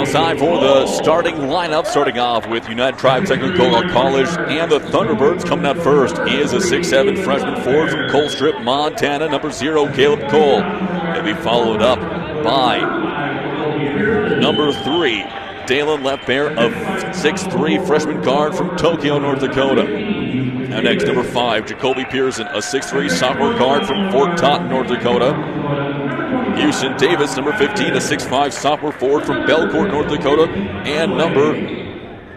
Now it's time for the starting lineup. Starting off with United Tribe Technical College, and the Thunderbirds. Coming out first is a 6'7" freshman forward from Colstrip, Montana, number 0, Caleb Cole. He'll be followed up by number 3, Dalen Leftbear, a 6'3" freshman guard from Tokyo, North Dakota. Now next, number 5, Jacoby Pearson, a 6'3" sophomore guard from Fort Totten, North Dakota. Houston Davis, number 15, a 6'5" sophomore forward from Belcourt, North Dakota. And number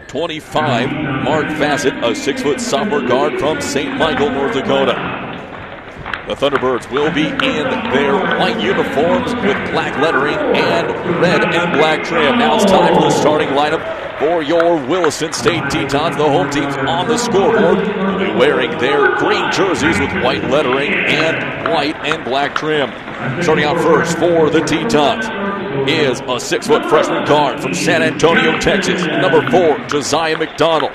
25, Mark Fassett, a 6' sophomore guard from St. Michael, North Dakota. The Thunderbirds will be in their white uniforms with black lettering and red and black trim. Now it's time for the starting lineup for your Williston State Tetons. The home teams on the scoreboard will be wearing their green jerseys with white lettering and white and black trim. Starting out first for the Tetons is a 6' freshman guard from San Antonio, Texas. Number 4, Josiah McDonald.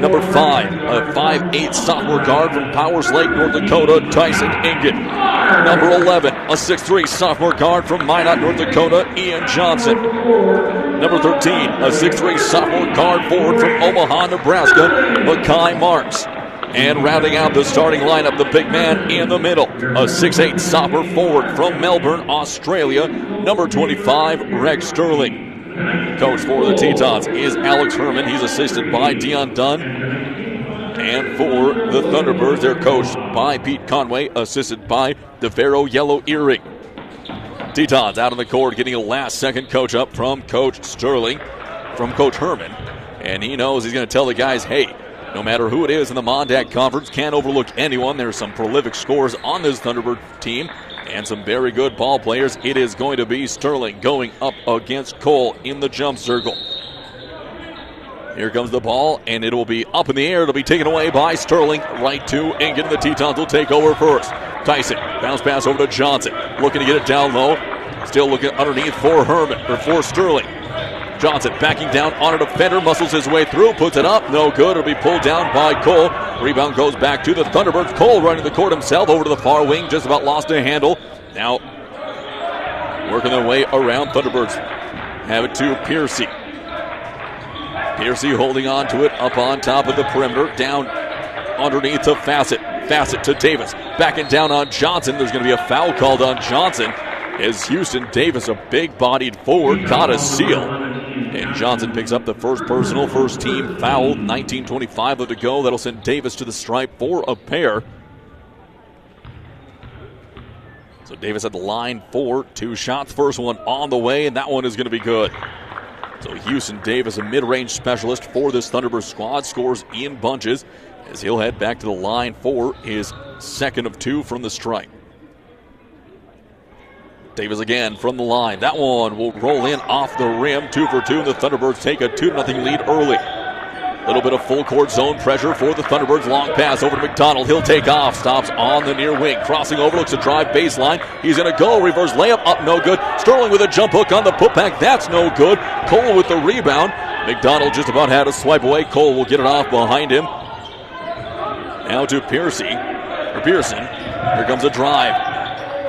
Number 5, a 5'8" sophomore guard from Powers Lake, North Dakota, Tyson Inget. Number 11, a 6'3" sophomore guard from Minot, North Dakota, Ian Johnson. Number 13, a 6'3" sophomore guard forward from Omaha, Nebraska, Makai Marks. And rounding out the starting lineup, the big man in the middle, a 6'8" sophomore forward from Melbourne, Australia, number 25, Rex Sterling. Coach for the Tetons is Alex Herman. He's assisted by Dion Dunn. And for the Thunderbirds, they're coached by Pete Conway, assisted by DeVero Yellow Earring. Tetons out on the court getting a last-second coach up from Coach Sterling, from Coach Herman. And he knows he's going to tell the guys, hey, no matter who it is in the Mondac Conference, can't overlook anyone. There's some prolific scorers on this Thunderbird team and some very good ball players. It is going to be Sterling going up against Cole in the jump circle. Here comes the ball, and it will be up in the air. It'll be taken away by Sterling. Right to Inget. The Tetons will take over first. Tyson, bounce pass over to Johnson. Looking to get it down low. Still looking underneath for Herman, or for Sterling. Johnson backing down on a defender, muscles his way through, puts it up, no good. It'll be pulled down by Cole. Rebound goes back to the Thunderbirds. Cole running the court himself over to the far wing, just about lost a handle. Now working their way around. Thunderbirds have it to Piercy. Piercy holding on to it up on top of the perimeter, down underneath to Fassett. Fassett to Davis, backing down on Johnson. There's going to be a foul called on Johnson as Houston Davis, a big-bodied forward, got a seal. And Johnson picks up the first personal, first team foul. 19:25 to go. That'll send Davis to the stripe for a pair. So Davis at the line for 2 shots. First one on the way, and that one is going to be good. So Houston Davis, a mid-range specialist for this Thunderbird squad, scores in bunches as he'll head back to the line for his second of 2 from the stripe. Davis again from the line. That one will roll in off the rim. 2 for 2. The Thunderbirds take a 2-0 lead early. A little bit of full court zone pressure for the Thunderbirds. Long pass over to McDonald. He'll take off. Stops on the near wing. Crossing over. Looks to drive baseline. He's going to go. Reverse layup. Up. No good. Sterling with a jump hook on the putback. That's no good. Cole with the rebound. McDonald just about had a swipe away. Cole will get it off behind him. Now to Pearson. Here comes a drive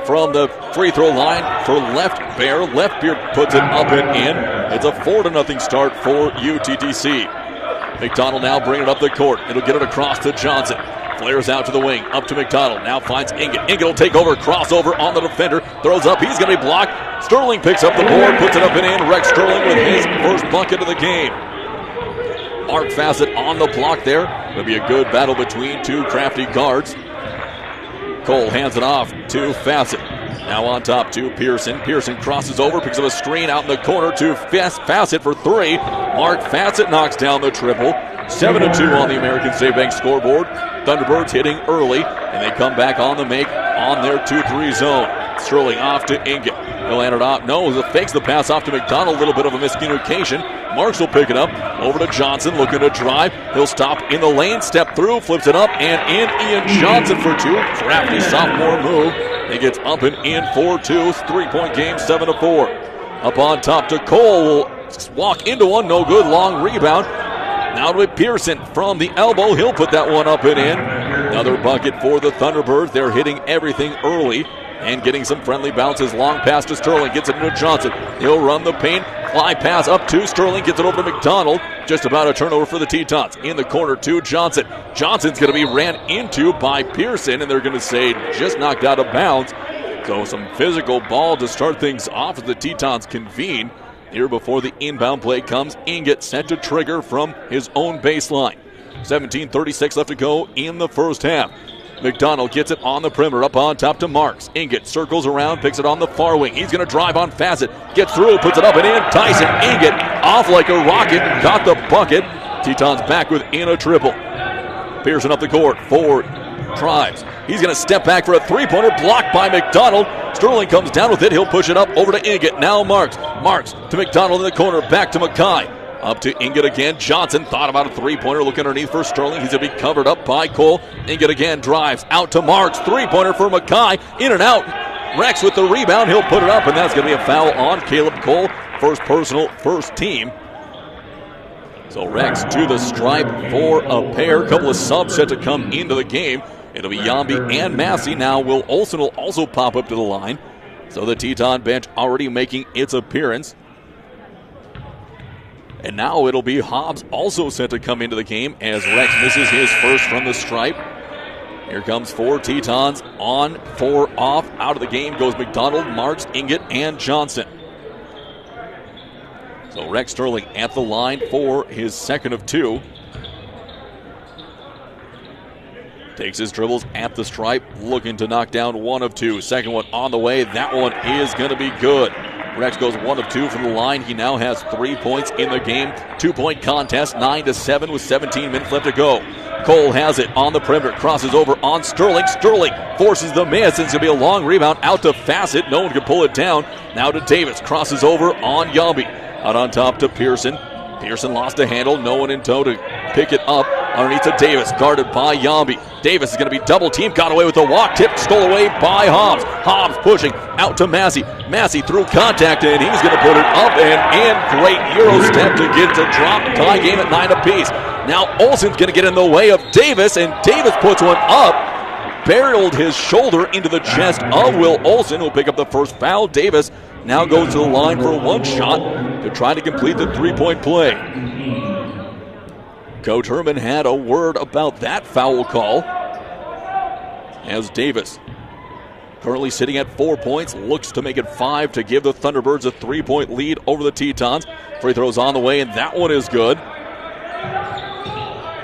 from the free throw line for Leftbear. Leftbear puts it up and in. It's a 4-0 start for UTTC. McDonald now bringing it up the court. It'll get it across to Johnson. Flares out to the wing. Up to McDonald. Now finds Inget. Inget will take over. Crossover on the defender. Throws up. He's going to be blocked. Sterling picks up the board. Puts it up and in. Rex Sterling with his first bucket of the game. Mark Fassett on the block there. It'll be a good battle between 2 crafty guards. Cole hands it off to Fassett. Now on top to Pearson. Pearson crosses over, picks up a screen out in the corner to Fassett for 3. Mark Fassett knocks down the triple. 7-2 on the American State Bank scoreboard. Thunderbirds hitting early, and they come back on the make on their 2-3 zone. Sterling off to Inget. He'll hand it off. No, he fakes the pass off to McDonald. A little bit of a miscommunication. Marks will pick it up. Over to Johnson, looking to drive. He'll stop in the lane, step through, flips it up, and in Ian Johnson for 2. Crafty sophomore move. He gets up and in for 2. 3-point game, 7-4. Up on top to Cole. Will walk into one. No good. Long rebound. Now to Pearson from the elbow. He'll put that one up and in. Another bucket for the Thunderbirds. They're hitting everything early and getting some friendly bounces. Long pass to Sterling. Gets it into Johnson. He'll run the paint. Fly pass up to Sterling, gets it over to McDonald. Just about a turnover for the Tetons. In the corner to Johnson. Johnson's going to be ran into by Pearson, and they're going to say just knocked out of bounds. So some physical ball to start things off as the Tetons convene. Here before the inbound play comes, Inget set to trigger from his own baseline. 17:36 left to go in the first half. McDonald gets it on the perimeter, up on top to Marks. Inget circles around, picks it on the far wing. He's going to drive on Fassett. Gets through, puts it up and in. Tyson Inget off like a rocket, got the bucket. Tetons back within a triple. Pearson up the court for Tribes. He's going to step back for a three-pointer, blocked by McDonald. Sterling comes down with it. He'll push it up over to Inget. Now Marks. Marks to McDonald in the corner, back to Mackay. Up to Inget again. Johnson thought about a three-pointer. Look underneath for Sterling. He's going to be covered up by Cole. Inget again drives out to Marks. Three-pointer for Mackay. In and out. Rex with the rebound. He'll put it up, and that's going to be a foul on Caleb Cole. First personal, first team. So Rex to the stripe for a pair. Couple of subs set to come into the game. It'll be Yambi and Massey. Now Will Olson will also pop up to the line. So the Teton bench already making its appearance. And now it'll be Hobbs also set to come into the game as Rex misses his first from the stripe. Here comes four Tetons on, four off. Out of the game goes McDonald, Marks, Inget, and Johnson. So Rex Sterling at the line for his second of two. Takes his dribbles at the stripe, looking to knock down one of two. Second one on the way. That one is going to be good. Rex goes 1 of 2 from the line. He now has 3 points in the game. 2-point contest, 9-7 with 17 minutes left to go. Cole has it on the perimeter, crosses over on Sterling. Sterling forces the miss. It's going to be a long rebound out to Fassett. No one can pull it down. Now to Davis, crosses over on Yambi. Out on top to Pearson. Pearson lost a handle. No one in tow to pick it up. Underneath to Davis, guarded by Yambi. Davis is going to be double teamed, got away with the walk, tipped, stole away by Hobbs. Hobbs pushing out to Massey. Massey through contact, and he's going to put it up and in. Great Euro step to get to drop. Tie game at 9 apiece. Now Olsen's going to get in the way of Davis, and Davis puts one up. Barreled his shoulder into the chest of Will Olsen, who'll pick up the first foul. Davis now goes to the line for one shot to try to complete the three-point play. Coach Herman had a word about that foul call as Davis, currently sitting at 4 points, looks to make it 5 to give the Thunderbirds a 3-point lead over the Tetons. Free throws on the way, and that one is good.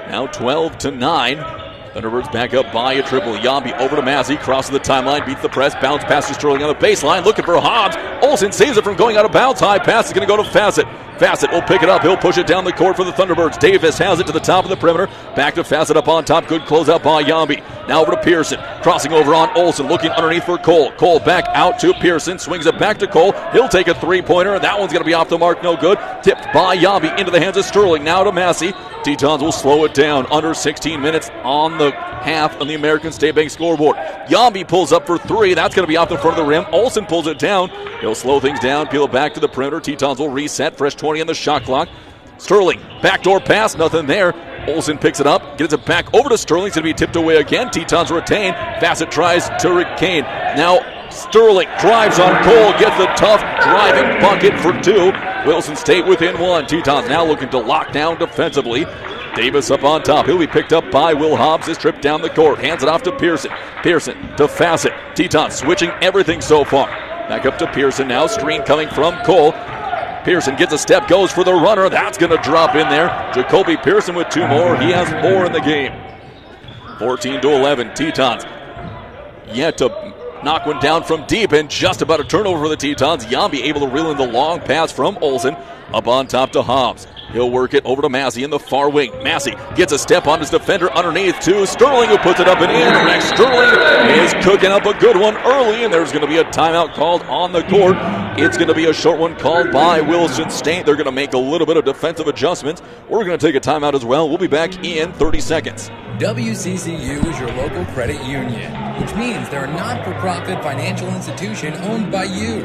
Now 12-9. Thunderbirds back up by a triple. Yambi over to Massey, crosses the timeline, beats the press, bounce pass to Sterling on the baseline, looking for Hobbs. Olsen saves it from going out of bounds. High pass is going to go to Fassett. Fassett will pick it up. He'll push it down the court for the Thunderbirds. Davis has it to the top of the perimeter. Back to Fassett up on top. Good closeout by Yambi. Now over to Pearson. Crossing over on Olsen. Looking underneath for Cole. Cole back out to Pearson. Swings it back to Cole. He'll take a three-pointer. That one's going to be off the mark. No good. Tipped by Yambi into the hands of Sterling. Now to Massey. Tetons will slow it down. Under 16 minutes on the half on the American State Bank scoreboard. Yambi pulls up for three. That's going to be off the front of the rim. Olsen pulls it down. He'll slow things down. Peel it back to the perimeter. Tetons will reset. Fresh 20 on the shot clock. Sterling, backdoor pass, nothing there. Olsen picks it up, gets it back over to Sterling. It's going to be tipped away again. Tetons retain. Fassett tries to regain. Now Sterling drives on Cole, gets the tough driving bucket for two. Wilson State within one. Tetons now looking to lock down defensively. Davis up on top. He'll be picked up by Will Hobbs. This trip down the court. Hands it off to Pearson. Pearson to Fassett. Tetons switching everything so far. Back up to Pearson now. Screen coming from Cole. Pearson gets a step, goes for the runner. That's going to drop in there. Jacoby Pearson with two more. He has 4 in the game. 14-11. Tetons yet to knock one down from deep, and just about a turnover for the Tetons. Yambi able to reel in the long pass from Olsen. Up on top to Hobbs. He'll work it over to Massey in the far wing. Massey gets a step on his defender underneath to Sterling, who puts it up and in. Rex Sterling is cooking up a good one early, and there's going to be a timeout called on the court. It's going to be a short one called by Williston State. They're going to make a little bit of defensive adjustments. We're going to take a timeout as well. We'll be back in 30 seconds. WCCU is your local credit union, which means they're a not-for-profit financial institution owned by you.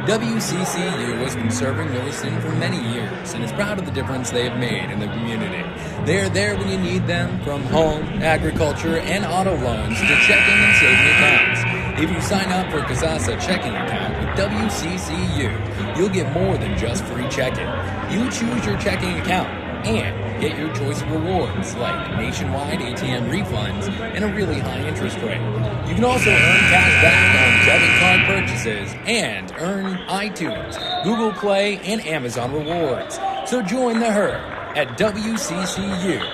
WCCU has been serving Williston for many years and is proud of the difference they have made in the community. They are there when you need them, from home, agriculture, and auto loans to checking and saving accounts. If you sign up for a Kasasa checking account with WCCU, you'll get more than just free checking. You choose your checking account and get your choice of rewards like nationwide ATM refunds and a really high interest rate. You can also earn cash back on debit card purchases and earn iTunes, Google Play, and Amazon rewards. So join the herd at WCCU.org.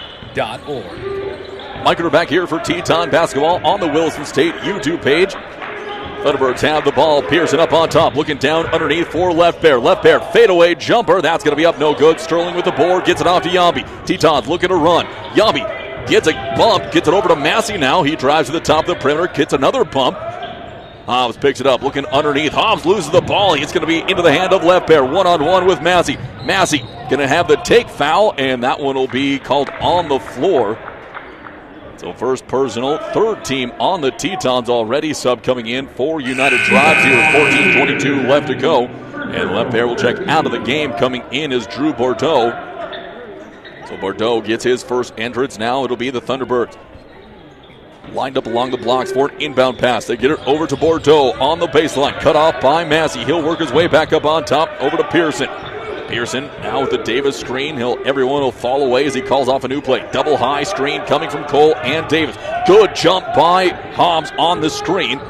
Mike back here for Teton basketball on the Williston State YouTube page. Thunderbirds have the ball. Pearson up on top, looking down underneath for Left Bear. Left Bear fadeaway jumper. That's going to be up, no good. Sterling with the board, gets it off to Yambi. Teton's looking to run. Yambi gets a bump, gets it over to Massey now. He drives to the top of the perimeter, gets another bump. Hobbs picks it up, looking underneath. Hobbs loses the ball. It's going to be into the hand of Left Bear. One-on-one with Massey. Massey going to have the take foul, and that one will be called on the floor. So first personal, third team on the Tetons already. Sub coming in for United Tribes here. 14:22 left to go. And Left Bear will check out of the game. Coming in is Drew Bordeaux. So Bordeaux gets his first entrance. Now it'll be the Thunderbirds. Lined up along the blocks for an inbound pass. They get it over to Bordeaux on the baseline. Cut off by Massey. He'll work his way back up on top over to Pearson. Pearson now with the Davis screen. Everyone will fall away as he calls off a new play. Double high screen coming from Cole and Davis. Good jump by Hobbs on the screen.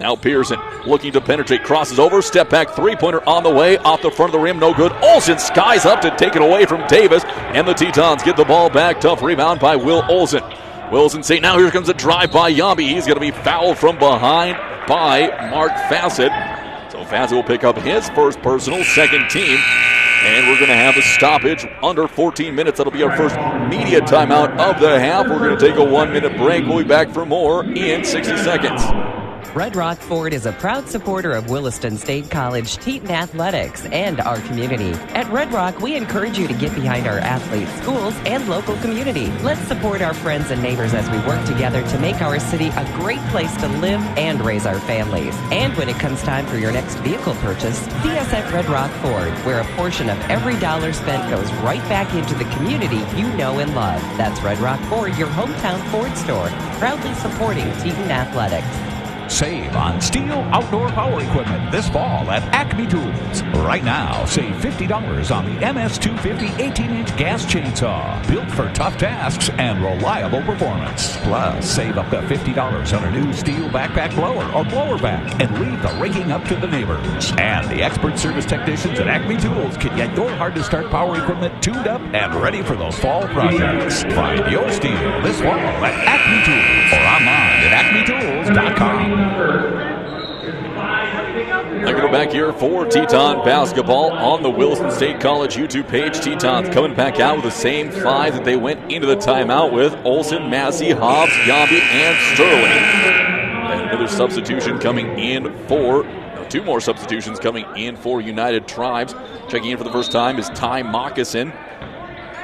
Now Pearson looking to penetrate. Crosses over. Step back three-pointer on the way. Off the front of the rim. No good. Olsen skies up to take it away from Davis. And the Tetons get the ball back. Tough rebound by Will Olsen. Wilson State. Now here comes a drive by Yambi. He's going to be fouled from behind by Mark Fassett. So Fassett will pick up his first personal, second team. And we're going to have a stoppage under 14 minutes. That'll be our first media timeout of the half. We're going to take a 1-minute break. We'll be back for more in 60 seconds. Red Rock Ford is a proud supporter of Williston State College Teton Athletics and our community. At Red Rock, we encourage you to get behind our athletes, schools, and local community. Let's support our friends and neighbors as we work together to make our city a great place to live and raise our families. And when it comes time for your next vehicle purchase, see us at Red Rock Ford, where a portion of every dollar spent goes right back into the community you know and love. That's Red Rock Ford, your hometown Ford store, proudly supporting Teton Athletics. Save on STIHL outdoor power equipment this fall at Acme Tools. Right now, save $50 on the MS250 18-inch gas chainsaw, built for tough tasks and reliable performance. Plus, save up to $50 on a new STIHL backpack blower or blower back and leave the raking up to the neighbors. And the expert service technicians at Acme Tools can get your hard-to-start power equipment tuned up and ready for those fall projects. Find your STIHL this fall at Acme Tools or online at acmetools.com. I'm going to go back here for Teton basketball on the Williston State College YouTube page. Tetons coming back out with the same five that they went into the timeout with. Olsen, Massey, Hobbs, Yambi, and Sterling. And another substitution coming in for, two more substitutions coming in for United Tribes. Checking in for the first time is Ty Moccasin.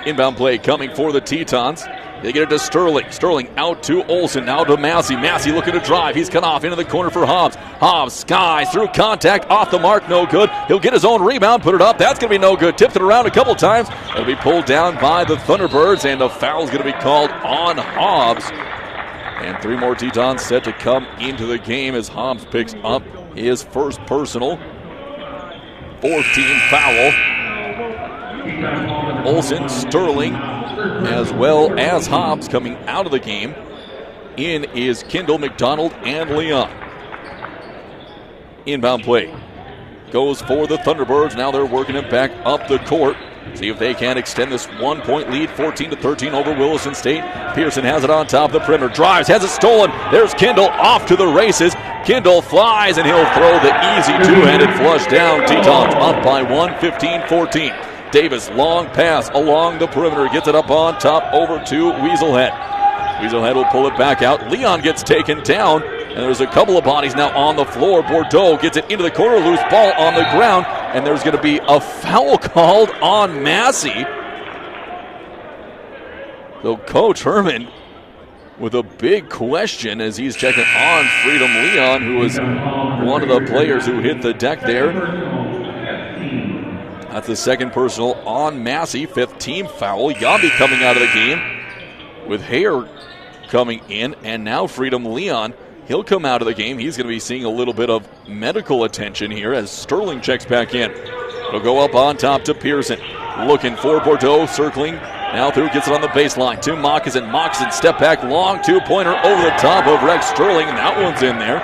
Inbound play coming for the Tetons. They get it to Sterling. Sterling out to Olsen. Now to Massey. Massey looking to drive. He's cut off into the corner for Hobbs. Hobbs skies through contact. Off the mark. No good. He'll get his own rebound. Put it up. That's going to be no good. Tipped it around a couple times. It'll be pulled down by the Thunderbirds. And the foul is going to be called on Hobbs. And three more Tetons set to come into the game as Hobbs picks up his first personal. Fourth team foul. Olsen, Sterling, as well as Hobbs coming out of the game. In is Kendall, McDonald, and Leon. Inbound play goes for the Thunderbirds. Now they're working it back up the court. See if they can extend this 1-point lead, 14-13 over Williston State. Pearson has it on top of the perimeter. Drives, has it stolen. There's Kendall off to the races. Kendall flies, and he'll throw the easy two-handed flush down. Tetons up by 1, 15-14. Davis, long pass along the perimeter. Gets it up on top over to Weaselhead. Weaselhead will pull it back out. Leon gets taken down, and there's a couple of bodies now on the floor. Bordeaux gets it into the corner. Loose ball on the ground, and there's going to be a foul called on Massey. So Coach Herman with a big question as he's checking on Freedom Leon, who was one of the players who hit the deck there. That's the second personal on Massey. Fifth team foul. Yambi coming out of the game with Hare coming in. And now Freedom Leon. He'll come out of the game. He's going to be seeing a little bit of medical attention here as Sterling checks back in. It'll go up on top to Pearson. Looking for Bordeaux, circling. Now through, gets it on the baseline to Moccasin. Moccasin, step back, long two-pointer over the top of Rex Sterling, and that one's in there.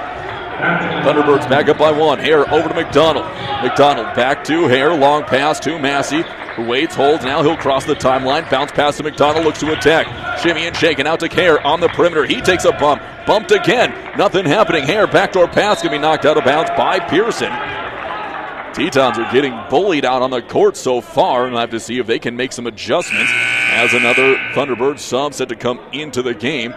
Thunderbirds back up by one. Hare over to McDonald. McDonald back to Hare. Long pass to Massey, who waits, holds. Now he'll cross the timeline. Bounce pass to McDonald. Looks to attack. Shimmy and shaking out to Hare on the perimeter. He takes a bump. Bumped again. Nothing happening. Hare, backdoor pass, going to be knocked out of bounds by Pearson. Tetons are getting bullied out on the court so far, and I'll have to see if they can make some adjustments as another Thunderbird sub set to come into the game.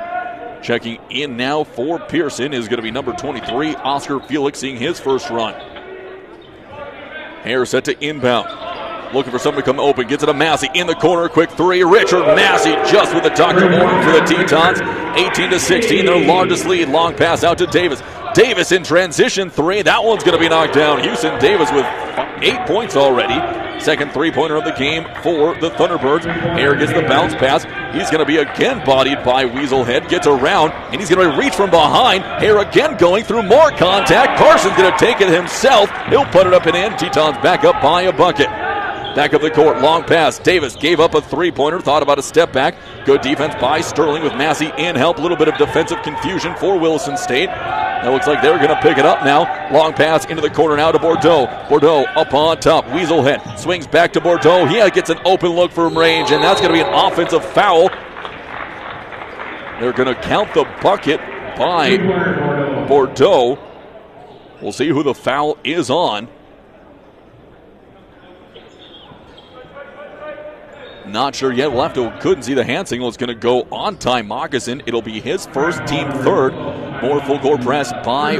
Checking in now for Pearson is going to be number 23, Oscar Felix, seeing his first run. Hare set to inbound. Looking for somebody to come open. Gets it to Massey in the corner. Quick three. Richard Massey just with the doctor warning for the Tetons. 18-16, their largest lead. Long pass out to Davis. Davis in transition three. That one's going to be knocked down. Houston Davis with 8 points already. Second three-pointer of the game for the Thunderbirds. Hare gets the bounce pass. He's going to be again bodied by Weaselhead. Gets around, and he's going to reach from behind. Hare again going through more contact. Carson's going to take it himself. He'll put it up and in. Tetons back up by a bucket. Back up the court, long pass. Davis gave up a three-pointer, thought about a step back. Good defense by Sterling with Massey in help. A little bit of defensive confusion for Williston State. That looks like they're going to pick it up now. Long pass into the corner now to Bordeaux. Bordeaux up on top. Weaselhead swings back to Bordeaux. He gets an open look from range, and that's going to be an offensive foul. They're going to count the bucket by Bordeaux. We'll see who the foul is on. Not sure yet. We'll have to, couldn't see the hand signal. It's going to go on time. Moccasin. It'll be his first, team third. More full court press by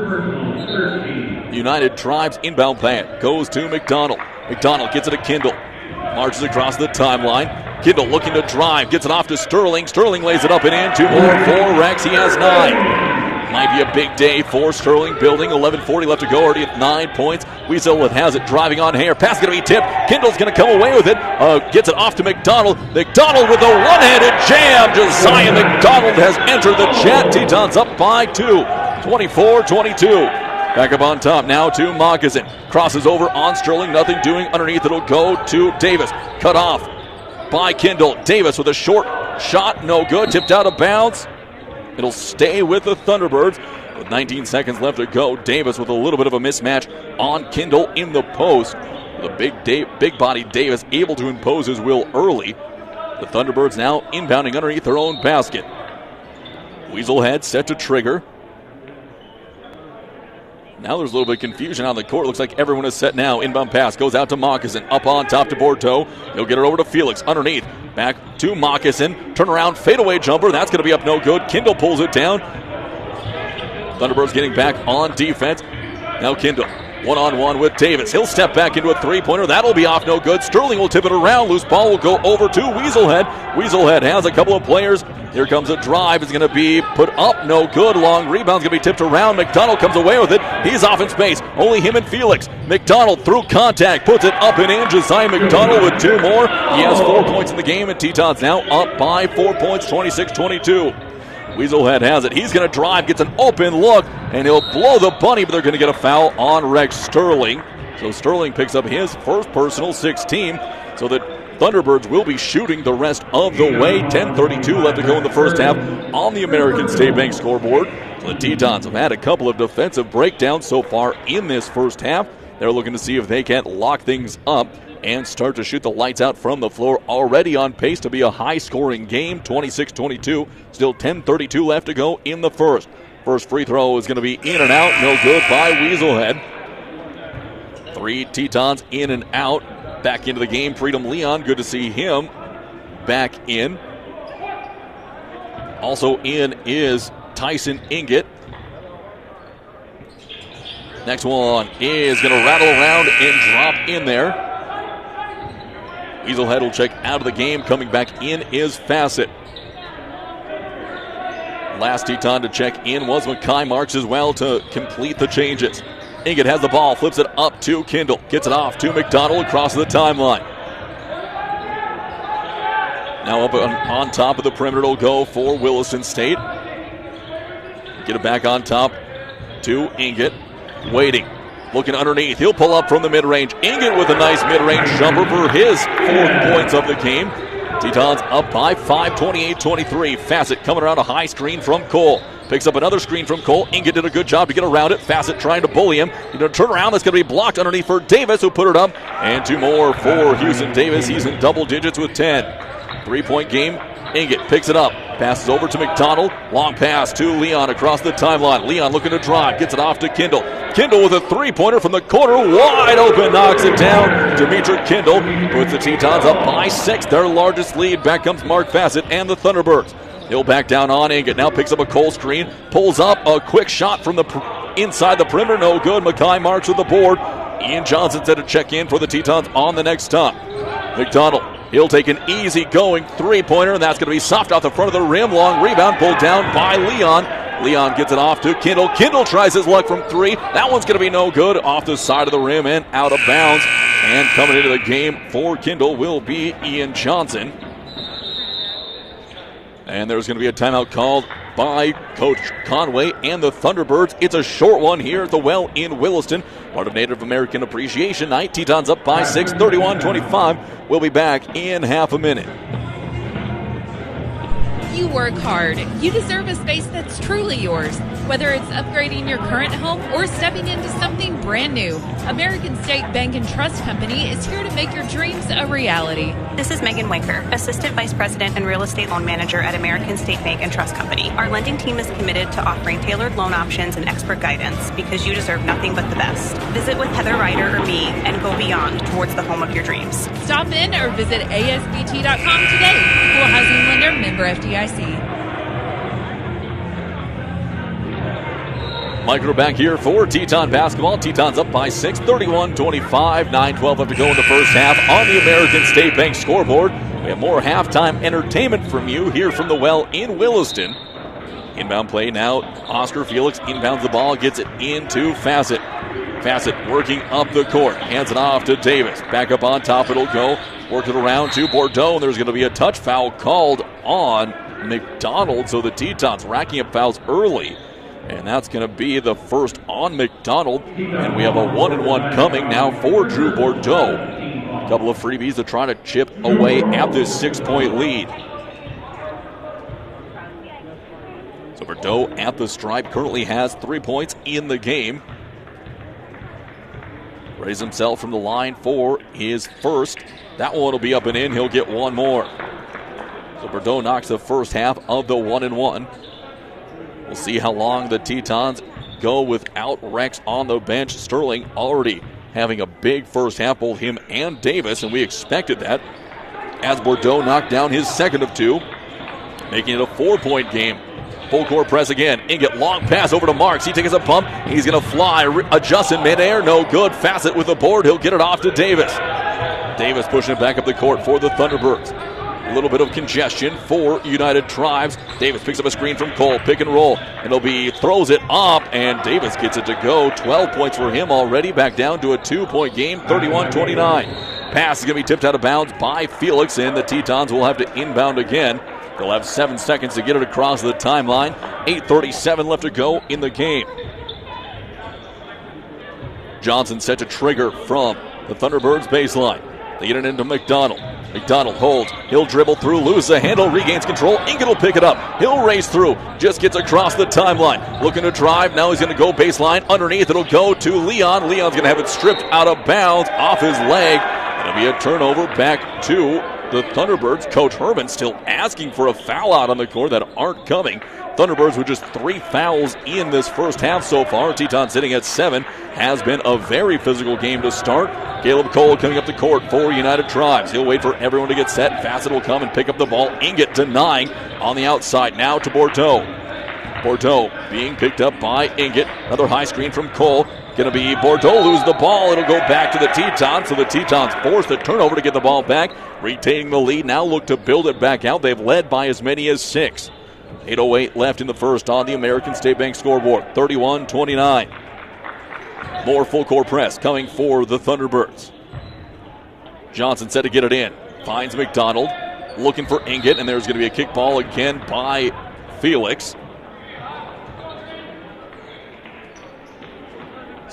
United Tribes. Inbound pass goes to McDonald. McDonald gets it to Kindle. Marches across the timeline. Kindle looking to drive. Gets it off to Sterling. Sterling lays it up and in. 2 more for Rex. He has 9. Might be a big day for Sterling. Building. 11:40 left to go. Already at 9 points. Weaselhead has it. Driving on Hare. Pass going to be tipped. Kindle's going to come away with it. Gets it off to McDonald. McDonald with a one-handed jam. Josiah McDonald has entered the chat. Tetons up by 2. 24-22. Back up on top now to Moccasin. Crosses over on Sterling. Nothing doing underneath. It'll go to Davis. Cut off by Kindle. Davis with a short shot. No good. Tipped out of bounds. It'll stay with the Thunderbirds. With 19 seconds left to go, Davis with a little bit of a mismatch on Kindle in the post. The big body Davis able to impose his will early. The Thunderbirds now inbounding underneath their own basket. Weaselhead set to trigger. Now there's a little bit of confusion on the court. Looks like everyone is set now. Inbound pass goes out to Moccasin. Up on top to Bordeaux. He'll get it over to Felix. Underneath. Back to Moccasin. Turnaround fadeaway jumper. That's going to be up no good. Kindle pulls it down. Thunderbirds getting back on defense. Now Kindle. One-on-one with Davis. He'll step back into a three-pointer. That'll be off no good. Sterling will tip it around. Loose ball will go over to Weaselhead. Weaselhead has a couple of players. Here comes a drive. It's going to be put up. No good. Long rebound's going to be tipped around. McDonald comes away with it. He's off in space. Only him and Felix. McDonald through contact. Puts it up and in. Josiah McDonald with 2 more. He has 4 points in the game. And Tetons now up by 4 points. 26-22. Weaselhead has it. He's going to drive, gets an open look, and he'll blow the bunny, but they're going to get a foul on Rex Sterling. So Sterling picks up his first personal 16. So the Thunderbirds will be shooting the rest of the way. 10:32 left to go in the first half on the American State Bank scoreboard. So the Tetons have had a couple of defensive breakdowns so far in this first half. They're looking to see if they can't lock things up and start to shoot the lights out from the floor. Already on pace to be a high-scoring game, 26-22. Still 10:32 left to go in the first. First free throw is going to be in and out. No good by Weaselhead. 3 Tetons in and out. Back into the game, Freedom Leon. Good to see him back in. Also in is Tyson Inget. Next one is going to rattle around and drop in there. Weaselhead will check out of the game. Coming back in is Fassett. Last Teton to check in was Mackay Marks as well to complete the changes. Inget has the ball, flips it up to Kindle. Gets it off to McDonald across the timeline. Now up on top of the perimeter will go for Williston State. Get it back on top to Inget. Waiting. Looking underneath. He'll pull up from the mid-range. Inget with a nice mid-range jumper for his 4 points of the game. Tetons up by 5, 28-23. Fassett coming around a high screen from Cole. Picks up another screen from Cole. Inget did a good job to get around it. Fassett trying to bully him. He's going to turn around. That's going to be blocked underneath for Davis, who put it up. And 2 more for Houston Davis. He's in double digits with 10. 3-point game. Inget picks it up. Passes over to McDonald. Long pass to Leon across the timeline. Leon looking to drive. Gets it off to Kindle. Kindle with a 3-pointer from the corner. Wide open. Knocks it down. Demetric Kindle puts the Tetons up by 6. Their largest lead. Back comes Mark Fassett and the Thunderbirds. He'll back down on Inget. Now picks up a Cole screen. Pulls up a quick shot from the inside the perimeter. No good. Mackay marks with the board. Ian Johnson said to check in for the Tetons on the next stop. McDonald. He'll take an easy-going 3-pointer, and that's going to be soft off the front of the rim. Long rebound pulled down by Leon. Leon gets it off to Kindle. Kindle tries his luck from 3. That one's going to be no good. Off the side of the rim and out of bounds. And coming into the game for Kindle will be Ian Johnson. And there's going to be a timeout called by Coach Conway and the Thunderbirds. It's a short one here at the Well in Williston. Part of Native American Appreciation Night. Tetons up by 6, 31-25. We'll be back in half a minute. You work hard. You deserve a space that's truly yours. Whether it's upgrading your current home or stepping into something brand new, American State Bank and Trust Company is here to make your dreams a reality. This is Megan Winker, Assistant Vice President and Real Estate Loan Manager at American State Bank and Trust Company. Our lending team is committed to offering tailored loan options and expert guidance because you deserve nothing but the best. Visit with Heather Ryder or me and go beyond towards the home of your dreams. Stop in or visit asbt.com today. Equal housing lender, member FDIC. Micro back here for Teton basketball. Tetons up by 6, 31-25. 9-12 left to go in the first half on the American State Bank scoreboard. We have more halftime entertainment from you here from the Well in Williston. Inbound play now. Oscar Felix inbounds the ball, gets it into Fassett. Fassett working up the court. Hands it off to Davis. Back up on top it'll go. Work it around to Bordeaux. And there's going to be a touch foul called on McDonald. So the Tetons racking up fouls early. And that's going to be the first on McDonald. And we have a 1-and-1 coming now for Drew Bordeaux. A couple of freebies to try to chip away at this 6-point lead. So Bordeaux at the stripe currently has 3 points in the game. Raised himself from the line for his first. That one will be up and in. He'll get one more. So Bordeaux knocks the first half of the 1-and-1. We'll see how long the Tetons go without Rex on the bench. Sterling already having a big first half, both him and Davis, and we expected that as Bordeaux knocked down his second of 2, making it a 4-point game. Full court press again. Inget, long pass over to Marks. He takes a bump. He's going to fly. Adjust in midair. No good. Fassett with the board. He'll get it off to Davis. Davis pushing it back up the court for the Thunderbirds. A little bit of congestion for United Tribes. Davis picks up a screen from Cole. Pick and roll. And it'll be, throws it up, and Davis gets it to go. 12 points for him already. Back down to a 2-point game, 31-29. Pass is going to be tipped out of bounds by Felix, and the Tetons will have to inbound again. They'll have 7 seconds to get it across the timeline. 8:37 left to go in the game. Johnson set to trigger from the Thunderbirds baseline. They get it into McDonald. McDonald holds. He'll dribble through, lose the handle, regains control. Inget will pick it up. He'll race through. Just gets across the timeline. Looking to drive. Now he's going to go baseline. Underneath, it'll go to Leon. Leon's going to have it stripped out of bounds off his leg. It'll be a turnover back to the Thunderbirds. Coach Herman still asking for a foul out on the court that aren't coming. Thunderbirds with just 3 fouls in this first half so far. Teton sitting at 7. Has been a very physical game to start. Caleb Cole coming up the court for United Tribes. He'll wait for everyone to get set. Fassett will come and pick up the ball. Inget denying on the outside. Now to Bordeaux. Bordeaux being picked up by Inget. Another high screen from Cole. Going to be Bordeaux lose the ball. It'll go back to the Tetons. So the Tetons force the turnover to get the ball back. Retaining the lead. Now look to build it back out. They've led by as many as 6. 8:08 left in the first on the American State Bank scoreboard. 31-29. More full court press coming for the Thunderbirds. Johnson set to get it in. Finds McDonald. Looking for Inget. And there's going to be a kick ball again by Felix.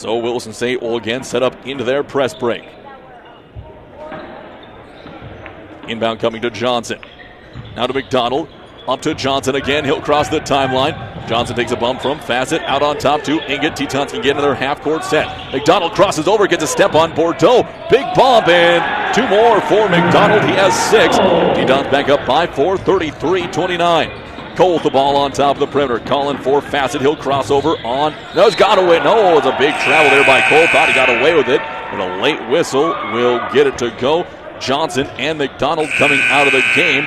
So Williston State will again set up into their press break. Inbound coming to Johnson. Now to McDonald. Up to Johnson again. He'll cross the timeline. Johnson takes a bump from Fassett. Out on top to Inget. Teton can get another half-court set. McDonald crosses over, gets a step on Bordeaux. Big bump, and 2 more for McDonald. He has 6. Teton's back up by 4, 33-29. Cole with the ball on top of the perimeter. Calling for Fassett. He'll cross over on. No, he's got away. No, it's a big travel there by Cole. Thought he got away with it. But a late whistle will get it to go. Johnson and McDonald coming out of the game.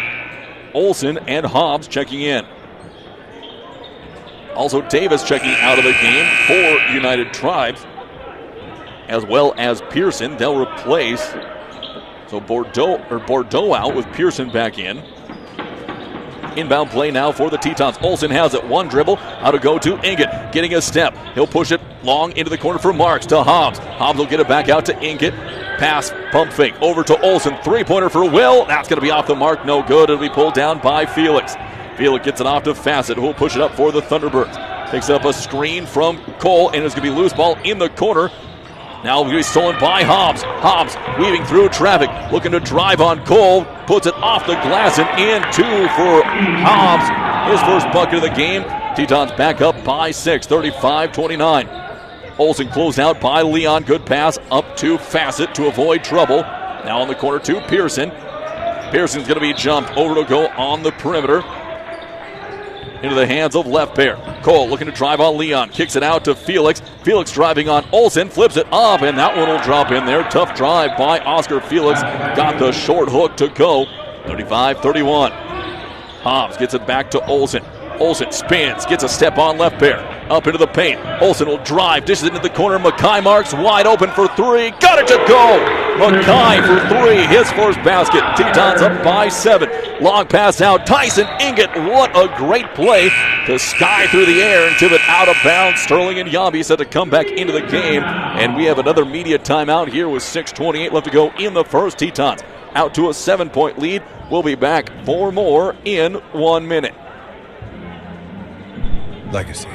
Olsen and Hobbs checking in. Also Davis checking out of the game for United Tribes, as well as Pearson. They'll replace. So Bordeaux out with Pearson back in. Inbound play now for the Tetons. Olsen has it. 1 dribble. How to go to Inget. Getting a step. He'll push it long into the corner for Marks to Hobbs. Hobbs will get it back out to Inget. Pass, pump fake, over to Olsen. 3-pointer for Will. That's going to be off the mark. No good. It'll be pulled down by Felix. Felix gets it off to Fassett, who will push it up for the Thunderbirds. Picks up a screen from Cole, and it's going to be loose ball in the corner. Now going to be stolen by Hobbs. Hobbs weaving through traffic, looking to drive on Cole. Puts it off the glass and in 2 for Hobbs. His first bucket of the game. Tetons back up by 6, 35-29. Olsen closed out by Leon. Good pass up to Fassett to avoid trouble. Now on the corner to Pearson. Pearson's going to be jumped over to go on the perimeter. Into the hands of left pair. Cole looking to drive on Leon. Kicks it out to Felix. Felix driving on Olsen. Flips it up, and that one will drop in there. Tough drive by Oscar Felix. Got the short hook to go. 35-31. Hobbs gets it back to Olsen. Olsen spins, gets a step on left pair. Up into the paint. Olsen will drive, dishes it into the corner. Mackay Marks wide open for 3. Got it to go! Mackay for 3, his first basket. Tetons up by 7. Long pass out. Tyson Inget, what a great play to sky through the air and tip it out of bounds. Sterling and Yambi set to come back into the game. And we have another media timeout here with 6:28 left to go in the first. Tetons out to a 7-point lead. We'll be back for more in 1 minute. Legacy.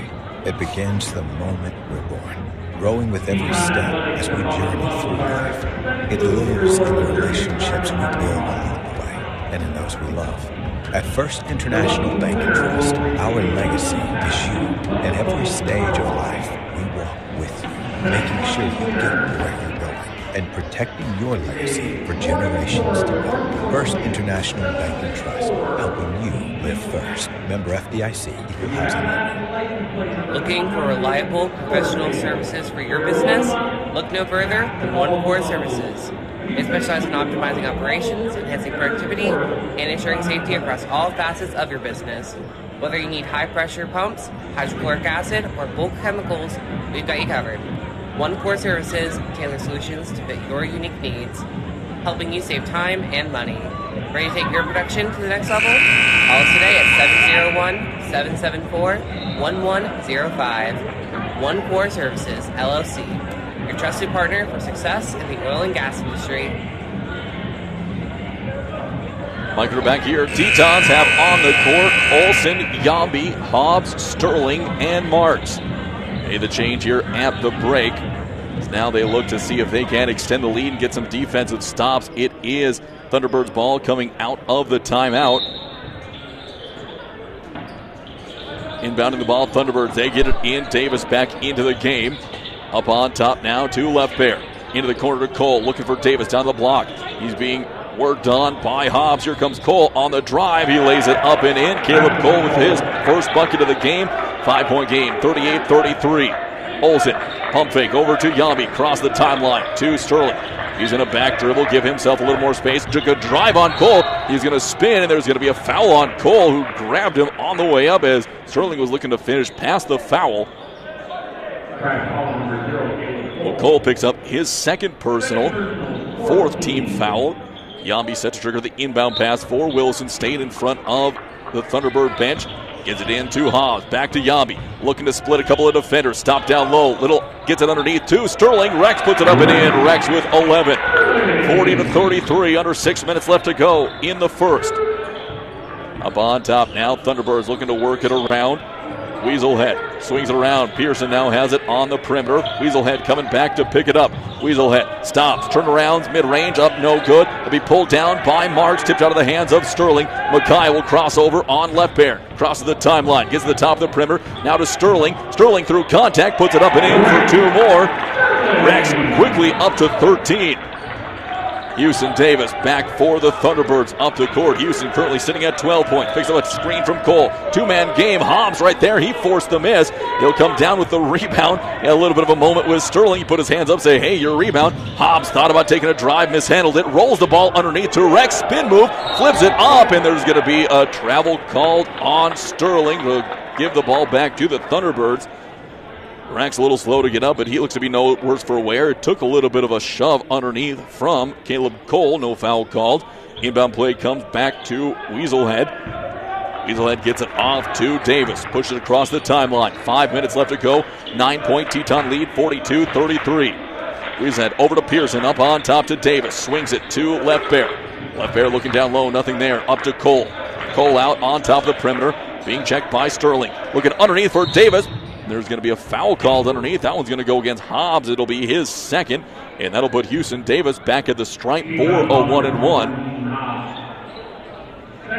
It begins the moment we're born, growing with every step as we journey through life. It lives in the relationships we build along the way and in those we love. At First International Bank and Trust, our legacy is you. At every stage of life, we walk with you, making sure you get where you're going and protecting your legacy for generations to come. First International Bank and Trust, helping you live first. Member FDIC, Equal Housing Lender. Looking for reliable professional services for your business? Look no further than One Core Services. They specialize in optimizing operations, enhancing productivity, and ensuring safety across all facets of your business. Whether you need high-pressure pumps, hydrochloric acid, or bulk chemicals, we've got you covered. One Core Services tailor solutions to fit your unique needs, helping you save time and money. Ready to take your production to the next level? Call us today at 701-774-1105. One Core Services, LLC, your trusted partner for success in the oil and gas industry. Micro back here. Tetons have on the court Olsen, Yambi, Hobbs, Sterling, and Marks. Made the change here at the break. Now they look to see if they can extend the lead and get some defensive stops. It is Thunderbirds ball coming out of the timeout. Inbounding the ball, Thunderbirds, they get it in. Davis back into the game. Up on top now to left pair. Into the corner to Cole, looking for Davis down the block. He's being worked on by Hobbs. Here comes Cole on the drive. He lays it up and in. Caleb Cole with his first bucket of the game. 5-point game, 38-33. Olsen, pump fake over to Yambi. Cross the timeline to Sterling. Using a back dribble, give himself a little more space. Took a drive on Cole. He's going to spin, and there's going to be a foul on Cole, who grabbed him on the way up as Sterling was looking to finish past the foul. Well, Cole picks up his second personal, 4th team foul. Yambi set to trigger the inbound pass for Williston State in front of the Thunderbird bench. Gives it in to Hobbs. Back to Yambi. Looking to split a couple of defenders. Stop down low. Little gets it underneath to Sterling. Rex puts it up and in. Rex with 11. 40-33. Under 6 minutes left to go in the first. Up on top now. Thunderbirds looking to work it around. Weaselhead swings it around. Pearson now has it on the perimeter. Weaselhead coming back to pick it up. Weaselhead stops, turnarounds, mid-range, up, no good. It'll be pulled down by Marks, tipped out of the hands of Sterling. Mackay will cross over on left bear. Crosses the timeline, gets to the top of the perimeter. Now to Sterling. Sterling through contact, puts it up and in for 2 more. Rex quickly up to 13. Houston Davis back for the Thunderbirds up the court. Houston currently sitting at 12 points. Picks up a screen from Cole. 2-man game. Hobbs right there. He forced the miss. He'll come down with the rebound. Had a little bit of a moment with Sterling. He put his hands up, say, hey, your rebound. Hobbs thought about taking a drive, mishandled it. Rolls the ball underneath to Rex. Spin move. Flips it up, and there's going to be a travel called on Sterling to give the ball back to the Thunderbirds. Rex a little slow to get up, but he looks to be no worse for wear. It took a little bit of a shove underneath from Caleb Cole. No foul called. Inbound play comes back to Weaselhead. Weaselhead gets it off to Davis. Pushes it across the timeline. 5 minutes left to go. 9-point Teton lead, 42-33. Weaselhead over to Pearson. Up on top to Davis. Swings it to left bear. Left bear looking down low. Nothing there. Up to Cole. Cole out on top of the perimeter. Being checked by Sterling. Looking underneath for Davis. There's going to be a foul called underneath. That one's going to go against Hobbs. It'll be his second, and that'll put Houston Davis back at the stripe for a 1-and-1.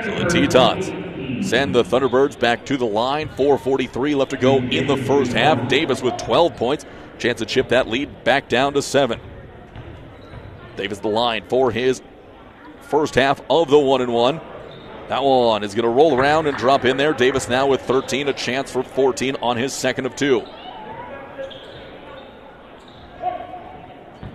So the Tetons send the Thunderbirds back to the line. 4:43 left to go in the first half. Davis with 12 points. Chance to chip that lead back down to 7. Davis the line for his first half of the 1-and-1. That one is going to roll around and drop in there. Davis now with 13, a chance for 14 on his second of 2.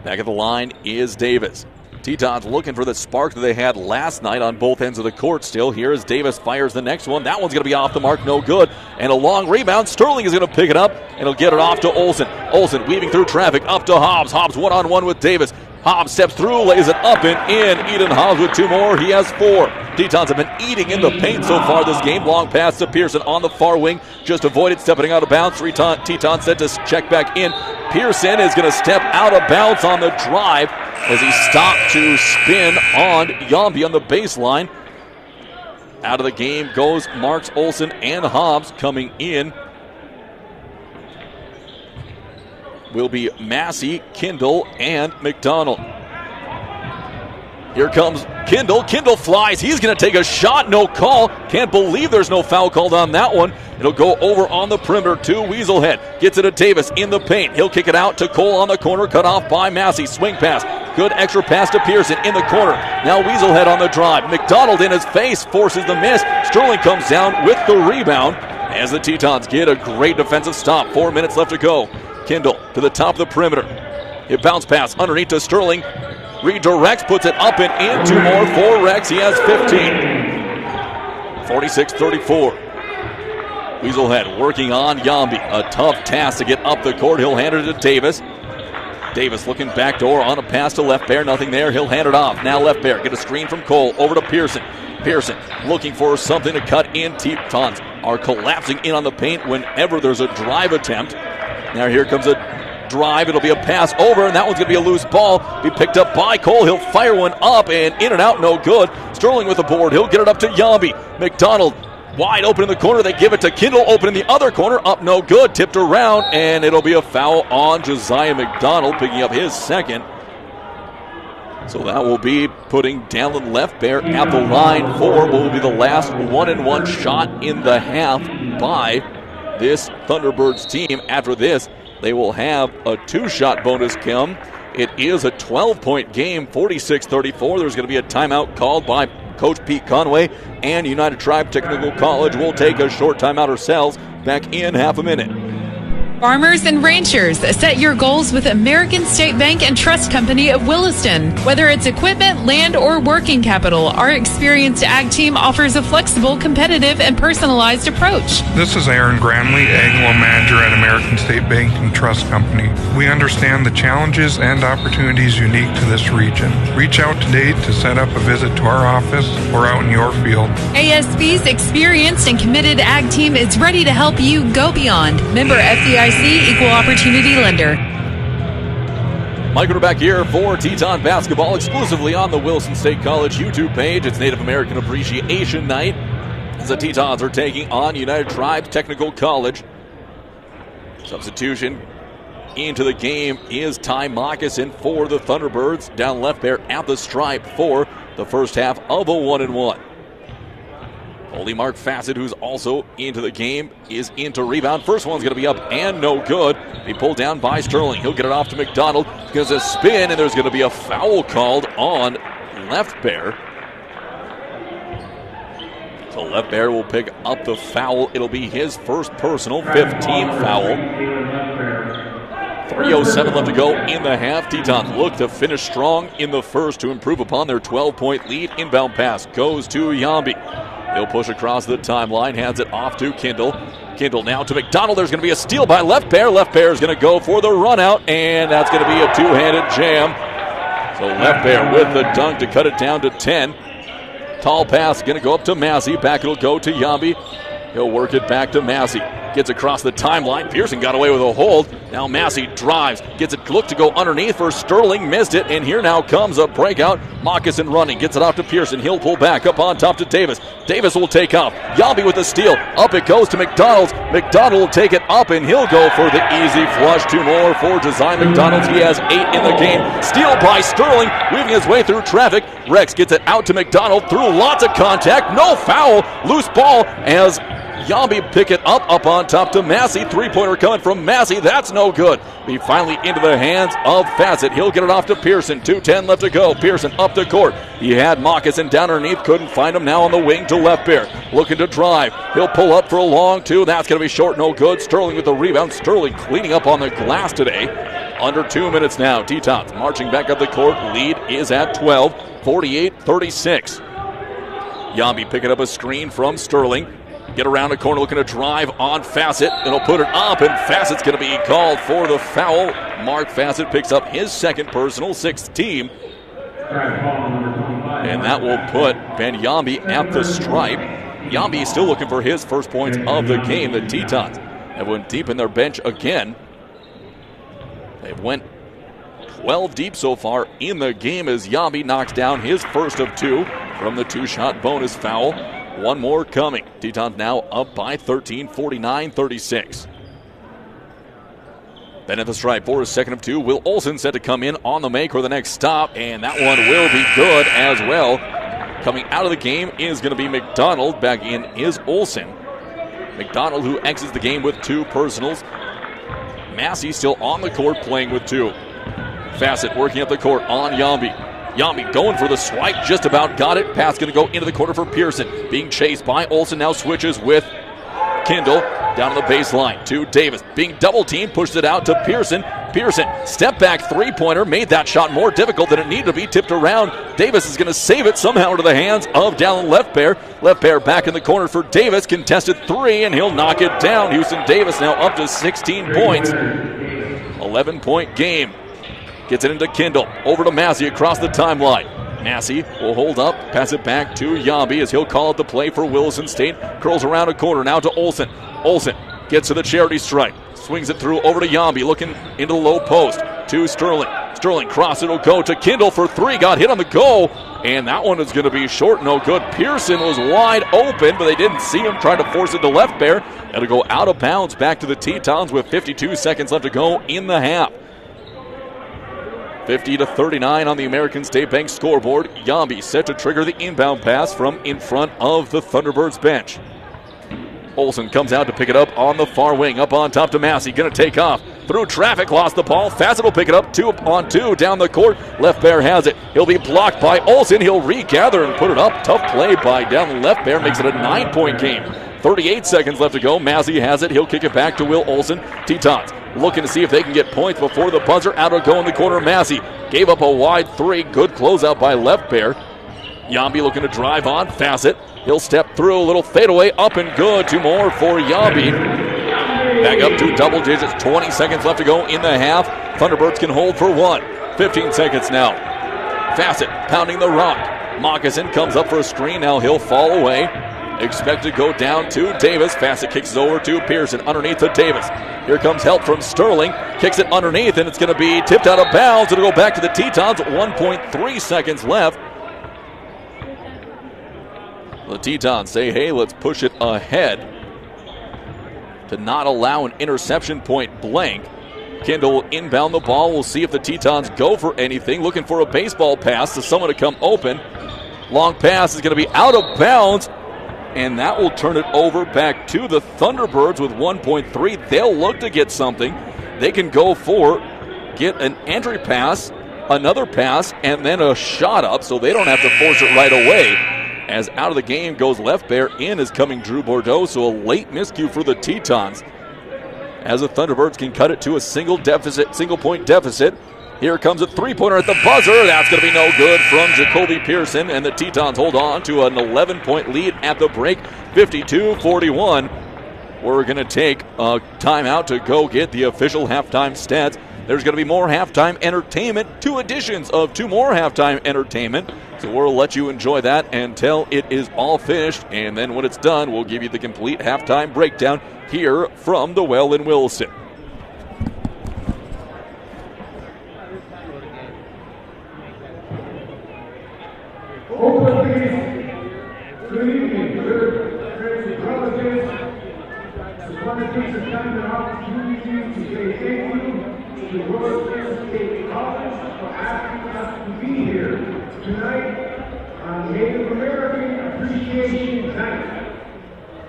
Back at the line is Davis. Tetons looking for the spark that they had last night on both ends of the court still. Here as Davis fires the next one. That one's going to be off the mark, no good. And a long rebound. Sterling is going to pick it up, and he'll get it off to Olsen. Olsen weaving through traffic up to Hobbs. Hobbs one-on-one with Davis. Hobbs steps through, lays it up and in. Eden Hobbs with 2 more. He has 4. Tetons have been eating in the paint so far this game. Long pass to Pearson on the far wing. Just avoided stepping out of bounds. Tetons set to check back in. Pearson is going to step out of bounds on the drive as he stopped to spin on Yambi on the baseline. Out of the game goes Marks, Olsen, and Hobbs. Coming in will be Massey, Kindle, and McDonald. Here comes Kindle. Kindle flies. He's going to take a shot. No call. Can't believe there's no foul called on that one. It'll go over on the perimeter to Weaselhead. Gets it to Davis in the paint. He'll kick it out to Cole on the corner. Cut off by Massey. Swing pass. Good extra pass to Pearson in the corner. Now Weaselhead on the drive. McDonald in his face. Forces the miss. Sterling comes down with the rebound as the Tetons get a great defensive stop. 4 minutes left to go. Kindle to the top of the perimeter. It bounce pass underneath to Sterling. Redirects, puts it up and in. 2 more for Rex. He has 15. 46-34. Weaselhead working on Yambi. A tough task to get up the court. He'll hand it to Davis. Davis looking backdoor on a pass to left bear. Nothing there. He'll hand it off. Now left bear. Get a screen from Cole. Over to Pearson. Pearson looking for something to cut in. Tetons are collapsing in on the paint whenever there's a drive attempt. Now here comes a drive. It'll be a pass over, and that one's going to be a loose ball. Be picked up by Cole. He'll fire one up, and in and out, no good. Sterling with the board. He'll get it up to Yambi. McDonald wide open in the corner. They give it to Kindle. Open in the other corner. Up, no good. Tipped around, and it'll be a foul on Josiah McDonald, picking up his second. So that will be putting Dallin left bear at the line for what will be the last 1-and-1 shot in the half by this Thunderbirds team. After this, they will have a 2-shot bonus come. It is a 12-point game, 46-34. There's going to be a timeout called by Coach Pete Conway, and United Tribe Technical College will take a short timeout ourselves. Back in half a minute. Farmers and ranchers, set your goals with American State Bank and Trust Company of Williston. Whether it's equipment, land, or working capital, our experienced ag team offers a flexible, competitive, and personalized approach. This is Aaron Granley, Ag Loan Manager at American State Bank and Trust Company. We understand the challenges and opportunities unique to this region. Reach out today to set up a visit to our office or out in your field. ASB's experienced and committed ag team is ready to help you go beyond. Member FDIC, Equal Opportunity Lender. Mike, we're back here for Teton basketball exclusively on the Williston State College YouTube page. It's Native American Appreciation Night. as the Tetons are taking on United Tribes Technical College. Substitution into the game is Ty Moccasin for the Thunderbirds. Down left there at the stripe for the first half of a 1-1. Only Mark Fassett, who's also into the game, is into rebound. First one's going to be up and no good. He pulled down by Sterling. He'll get it off to McDonald. There's a spin, and there's going to be a foul called on Left Bear. So Left Bear will pick up the foul. It'll be his first personal, 15th foul. 3:07 left to go in the half. Teton look to finish strong in the first to improve upon their 12-point lead. Inbound pass goes to Yambi. He'll push across the timeline, hands it off to Kindle. Kindle now to McDonald. There's going to be a steal by Left Bear. Left Bear is going to go for the run out, and that's going to be a two-handed jam. So Left Bear with the dunk to cut it down to 10. Tall pass going to go up to Massey. Back it'll go to Yambi. He'll work it back to Massey. Gets across the timeline. Pearson got away with a hold. Now Massey drives. Gets it look to go underneath for Sterling. Missed it. And here now comes a breakout. Moccasin running. Gets it off to Pearson. He'll pull back up on top to Davis. Davis will take off. Yambi with the steal. Up it goes to McDonald's. McDonald will take it up and he'll go for the easy flush. Two more for Design McDonald's. He has 8 in the game. Steal by Sterling. Weaving his way through traffic. Rex gets it out to McDonald through lots of contact. No foul. Loose ball as Yambi pick it up on top to Massey. Three-pointer coming from Massey. That's no good. He finally into the hands of Fassett. He'll get it off to Pearson. 2:10 left to go. Pearson up the court. He had Moccasin down underneath. Couldn't find him. Now on the wing to Left Bear. Looking to drive. He'll pull up for a long two. That's going to be short. No good. Sterling with the rebound. Sterling cleaning up on the glass today. Under 2 minutes now. Tetons marching back up the court. Lead is at 12. 48-36. Yambi picking up a screen from Sterling. Get around the corner, looking to drive on Fassett. It'll put it up, and Fassett's going to be called for the foul. Mark Fassett picks up his second personal, 6th team. And that will put Ben Yambi at the stripe. Yambi still looking for his first points of the game. The Tetons have went deep in their bench again. They've went 12 deep so far in the game as Yambi knocks down his first of 2 from the 2-shot bonus foul. One more coming. Tetons now up by 13, 49-36. Then at the stripe for his second of 2, Will Olsen set to come in on the make or the next stop, and that one will be good as well. Coming out of the game is going to be McDonald. Back in is Olsen. McDonald, who exits the game with 2 personals. Massey still on the court playing with 2. Fassett working up the court on Yambi. Yambi going for the swipe, just about got it. Pass going to go into the corner for Pearson. Being chased by Olsen, now switches with Kindle. Down to the baseline to Davis. Being double teamed, pushes it out to Pearson. Pearson, step back three-pointer, made that shot more difficult than it needed to be. Tipped around. Davis is going to save it somehow into the hands of Dallin Left Bear. Left Bear back in the corner for Davis. Contested 3, and he'll knock it down. Houston Davis now up to 16 points. 11-point game. Gets it into Kindle. Over to Massey across the timeline. Massey will hold up, pass it back to Yambi as he'll call it the play for Williston State. Curls around a corner now to Olsen. Olsen gets to the charity stripe. Swings it through over to Yambi, looking into the low post to Sterling. Sterling cross, it'll go to Kindle for 3. Got hit on the go, and that one is going to be short, no good. Pearson was wide open, but they didn't see him. Tried to force it to Left Bear. It'll go out of bounds back to the Tetons with 52 seconds left to go in the half. 50-39 on the American State Bank scoreboard. Yambi set to trigger the inbound pass from in front of the Thunderbirds bench. Olsen comes out to pick it up on the far wing. Up on top to Massey. Going to take off. Through traffic. Lost the ball. Fassett will pick it up 2-on-2 down the court. Left Bear has it. He'll be blocked by Olsen. He'll regather and put it up. Tough play by down Left Bear. Makes it a 9-point game. 38 seconds left to go. Massey has it. He'll kick it back to Will Olsen. Tetons looking to see if they can get points before the buzzer. Out will go in the corner. Massey gave up a wide 3. Good closeout by Left Bear. Yambi looking to drive on Fassett. He'll step through a little fadeaway. Up and good. 2 more for Yambi. Back up to double digits. 20 seconds left to go in the half. Thunderbirds can hold for 1. 15 seconds now. Fassett pounding the rock. Moccasin comes up for a screen. Now he'll fall away. Expected to go down to Davis. Fassett kicks it over to Pearson. Underneath to Davis. Here comes help from Sterling. Kicks it underneath, and it's going to be tipped out of bounds. It'll go back to the Tetons. 1.3 seconds left. The Tetons say, hey, let's push it ahead to not allow an interception point blank. Kendall will inbound the ball. We'll see if the Tetons go for anything. Looking for a baseball pass to someone to come open. Long pass is going to be out of bounds, and that will turn it over back to the Thunderbirds with 1.3. They'll look to get something. They can go for, get an entry pass, another pass, and then a shot up, so they don't have to force it right away. As out of the game goes left bear, in is coming Drew Bordeaux, so a late miscue for the Tetons. As the Thunderbirds can cut it to a single point deficit. Here comes a three-pointer at the buzzer. That's going to be no good from Jacoby Pearson, and the Tetons hold on to an 11-point lead at the break, 52-41. We're going to take a timeout to go get the official halftime stats. There's going to be more halftime entertainment, 2 editions of 2 more halftime entertainment. So we'll let you enjoy that until it is all finished. And then when it's done, we'll give you the complete halftime breakdown here from the Well in Williston. Good evening, good friends and relatives. Just want to take the time and opportunity to say thank you to Williston State College for asking us to be here tonight on Native American Appreciation Night.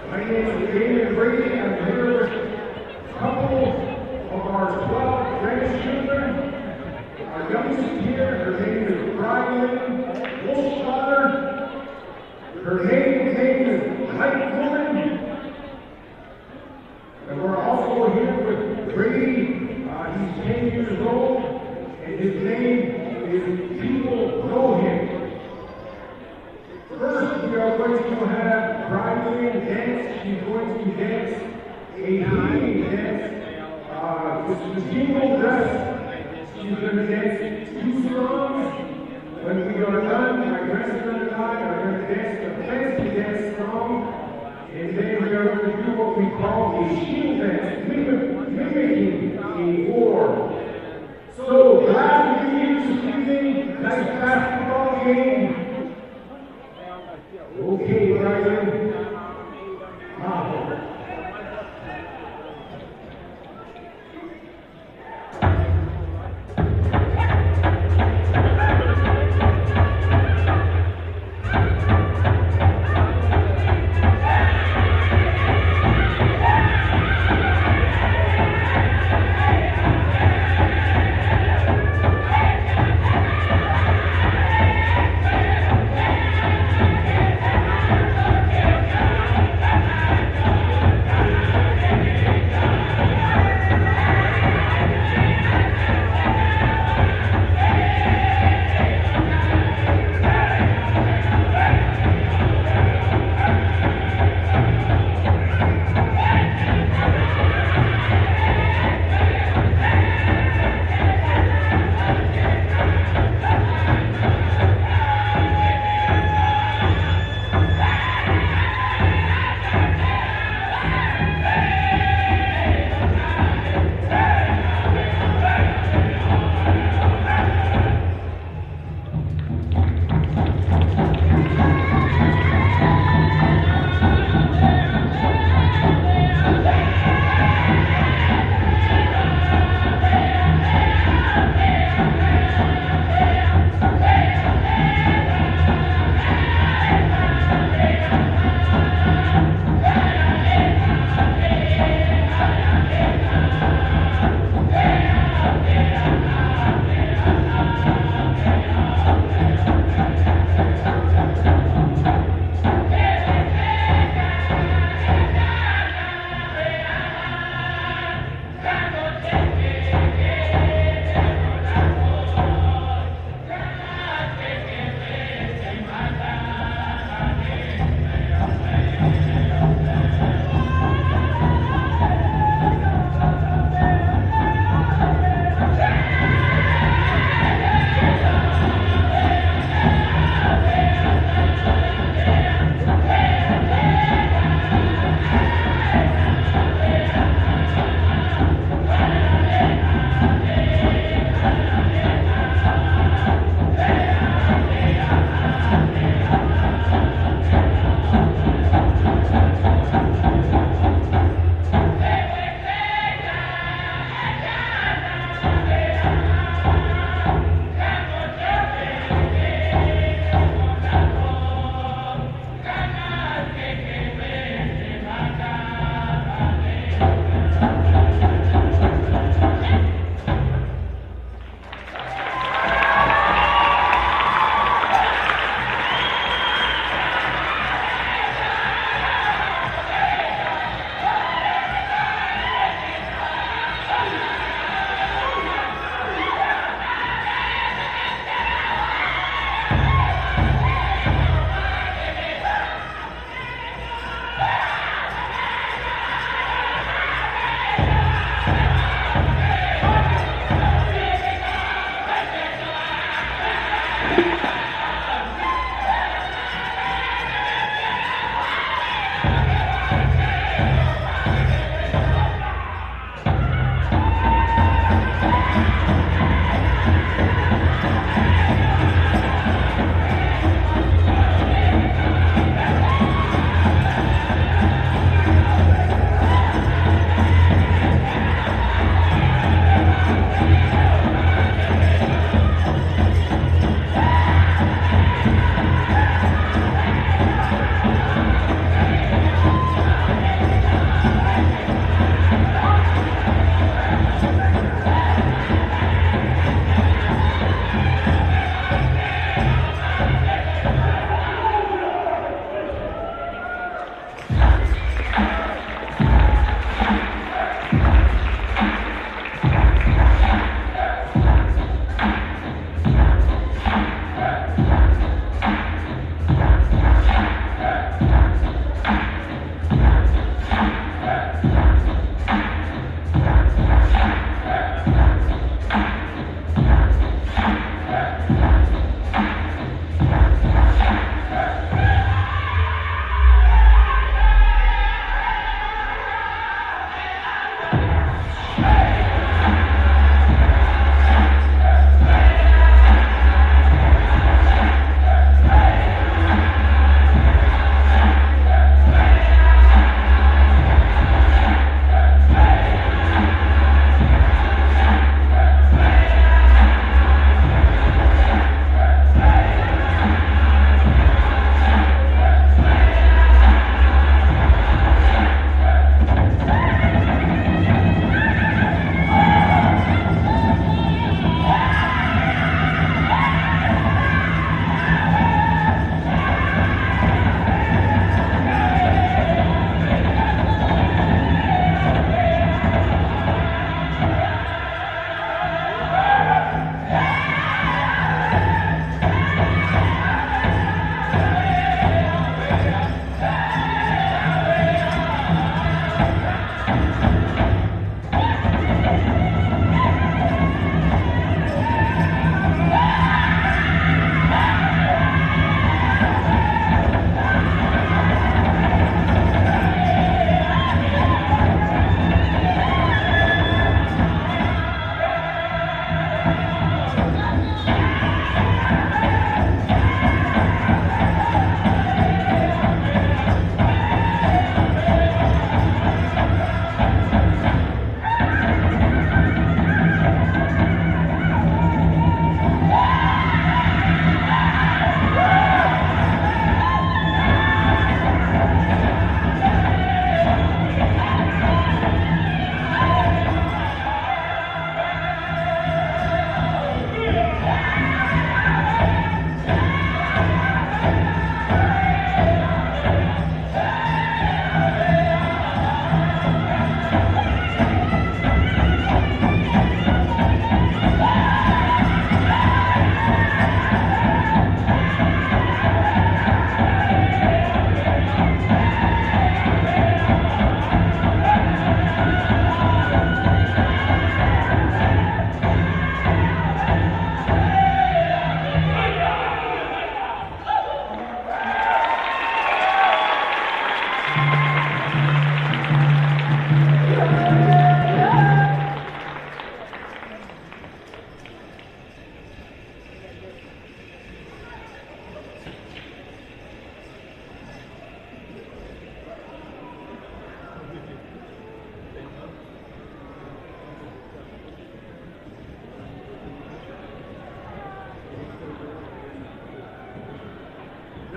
My name is David Brady. I'm here with a couple of our 12 grandchildren. Our youngest here, her name is Brian Wolfsfather. Her name is Mike Woman. And we're also here with Brady. He's 10 years old, and his name is People Know Him. First, we are going to have Brian dance. She's going to dance a healing dance. This is jingle dress. She's going to dance 2 songs. When we are done, my grandson and I are going to dance the fancy dance song, and then we are going to do what we call a shield dance, mimicking a war. So, glad to be here this evening. Nice basketball game. Okay, Brian.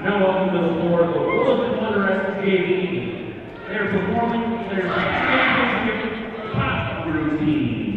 Now welcome to the floor the Williston Wonderettes JV. They're performing their signature pop routine.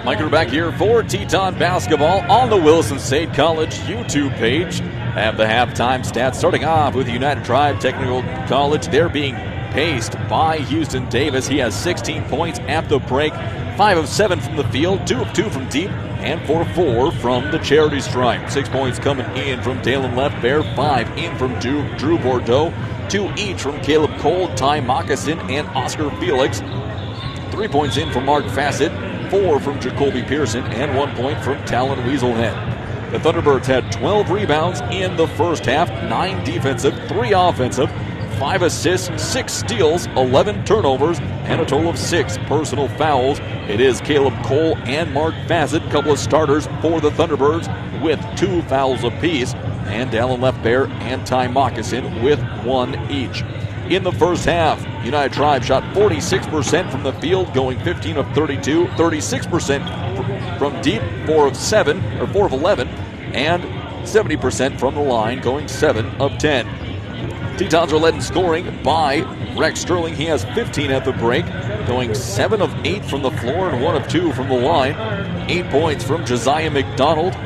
Mike, we're back here for Teton basketball on the Williston State College YouTube page. Have the halftime stats starting off with United Tribe Technical College. They're being paced by Houston Davis. He has 16 points at the break, 5 of 7 from the field, 2 of 2 from deep, and 4 of 4 from the charity stripe. 6 points coming in from Dalen Leftbear, 5 in from Drew Bordeaux, 2 each from Caleb Cole, Ty Moccasin, and Oscar Felix. 3 points in from Mark Fassett, 4 from Jacoby Pearson, and 1 point from Talon Weaselhead. The Thunderbirds had 12 rebounds in the first half, 9 defensive, 3 offensive, 5 assists, 6 steals, 11 turnovers, and a total of 6 personal fouls. It is Caleb Cole and Mark Fassett, a couple of starters for the Thunderbirds with 2 fouls apiece, and Dallin Leftbear and Ty Moccasin with 1 each. In the first half, United Tribe shot 46% from the field, going 15 of 32, 36% from deep, 4 of 11, and 70% from the line, going 7 of 10. Tetons are led in scoring by Rex Sterling. He has 15 at the break, going 7 of 8 from the floor and 1 of 2 from the line. 8 points from Josiah McDonald.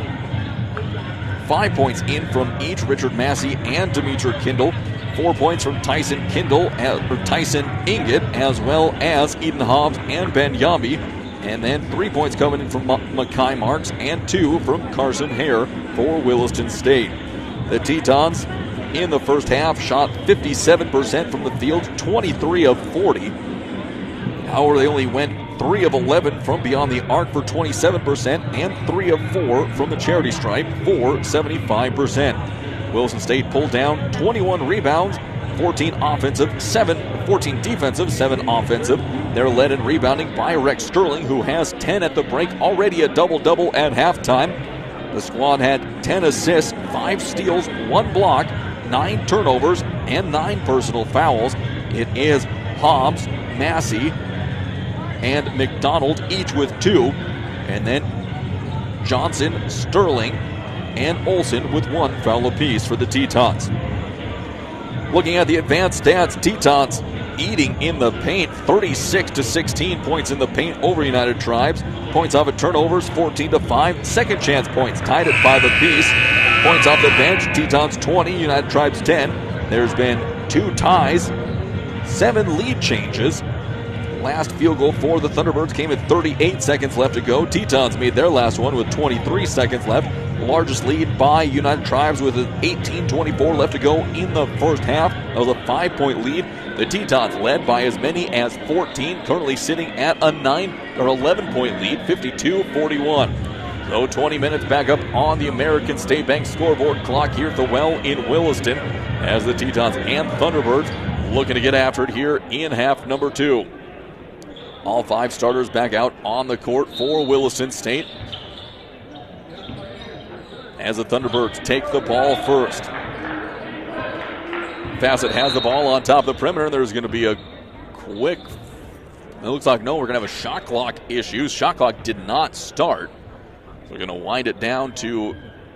5 points in from each Richard Massey and Demetra Kindle. 4 points from Tyson Inget, as well as Eden Hobbs and Ben Yambi. And then 3 points coming in from Makai Marks and 2 from Carson Hare for Williston State. The Tetons in the first half shot 57% from the field, 23 of 40. However, they only went 3 of 11 from beyond the arc for 27% and 3 of 4 from the charity stripe for 75%. Williston State pulled down 21 rebounds, 14 defensive, 7 offensive. They're led in rebounding by Rex Sterling, who has 10 at the break, already a double-double at halftime. The squad had 10 assists, 5 steals, 1 block, 9 turnovers, and 9 personal fouls. It is Hobbs, Massey, and McDonald, each with 2. And then Johnson, Sterling, and Olsen with 1 foul apiece for the Tetons. Looking at the advanced stats, Tetons eating in the paint, 36-16 points in the paint over United Tribes. Points off of turnovers, 14-5. Second chance points tied at 5 apiece. Points off the bench, Tetons 20, United Tribes 10. There's been 2 ties, 7 lead changes. Last field goal for the Thunderbirds came at 38 seconds left to go. Tetons made their last one with 23 seconds left. Largest lead by United Tribes with 18-24 left to go in the first half. That was a 5-point lead. The Tetons led by as many as 14, currently sitting at a 11-point lead, 52-41. So 20 minutes back up on the American State Bank scoreboard clock here at the Well in Williston, as the Tetons and Thunderbirds looking to get after it here in half number 2. All 5 starters back out on the court for Williston State, as the Thunderbirds take the ball first. Fassett has the ball on top of the perimeter, and there's going to be a quick, it looks like, no, we're going to have a shot clock issue. Shot clock did not start. So we're going to wind it down to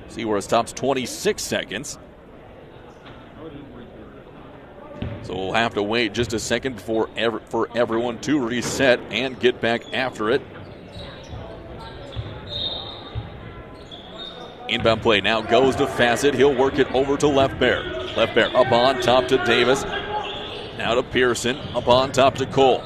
see where it stops, 26 seconds. So we'll have to wait just a second for everyone to reset and get back after it. Inbound play now goes to Fassett. He'll work it over to Left Bear. Left Bear up on top to Davis. Now to Pearson. Up on top to Cole.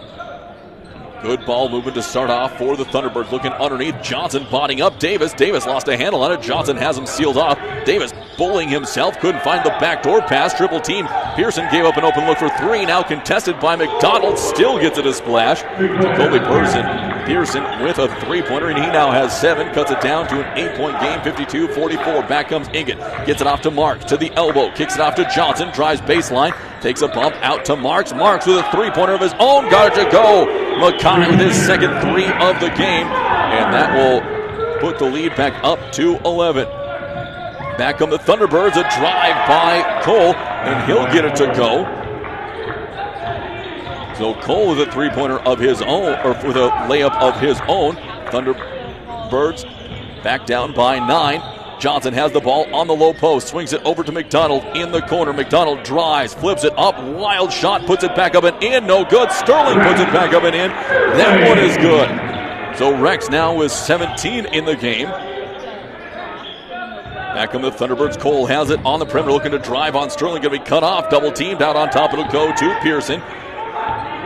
Good ball movement to start off for the Thunderbirds. Looking underneath. Johnson botting up Davis. Davis lost a handle on it. Johnson has him sealed off. Davis bullying himself. Couldn't find the backdoor pass. Triple team. Pearson gave up an open look for 3. Now contested by McDonald. Still gets it a splash. Jacoby Pearson with a 3-pointer, and he now has 7. Cuts it down to an 8-point game, 52-44. Back comes Inget. Gets it off to Marks. To the elbow. Kicks it off to Johnson. Drives baseline. Takes a bump out to Marks. Marks with a 3-pointer of his own. Got it to go. Makai with his second 3 of the game. And that will put the lead back up to 11. Back come the Thunderbirds. A drive by Cole, and he'll get it to go. So Cole with a 3-pointer of his own, or with a layup of his own. Thunderbirds back down by 9. Johnson has the ball on the low post, swings it over to McDonald in the corner. McDonald drives, flips it up, wild shot, puts it back up and in, no good. Sterling puts it back up and in. That one is good. So Rex now with 17 in the game. Back come the Thunderbirds. Cole has it on the perimeter, looking to drive on Sterling. Going to be cut off, double teamed out on top. It'll go to Pearson.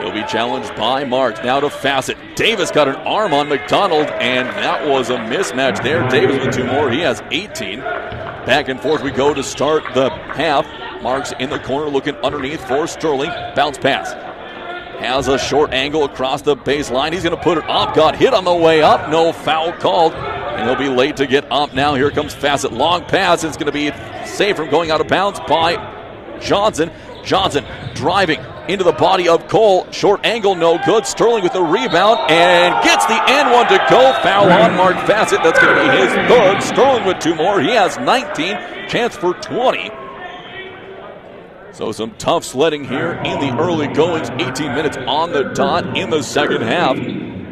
He'll be challenged by Marks. Now to Fassett. Davis got an arm on McDonald, and that was a mismatch there. Davis with 2 more. He has 18. Back and forth we go to start the half. Marks in the corner looking underneath for Sterling. Bounce pass. Has a short angle across the baseline. He's going to put it up. Got hit on the way up. No foul called. And he'll be late to get up now. Here comes Fassett. Long pass. It's going to be saved from going out of bounds by Johnson. Johnson driving into the body of Cole. Short angle, no good. Sterling with the rebound and gets the and one to go. Foul on Mark Fassett. That's going to be his 3rd. Sterling with 2 more. He has 19. Chance for 20. So some tough sledding here in the early goings. 18 minutes on the dot in the second half.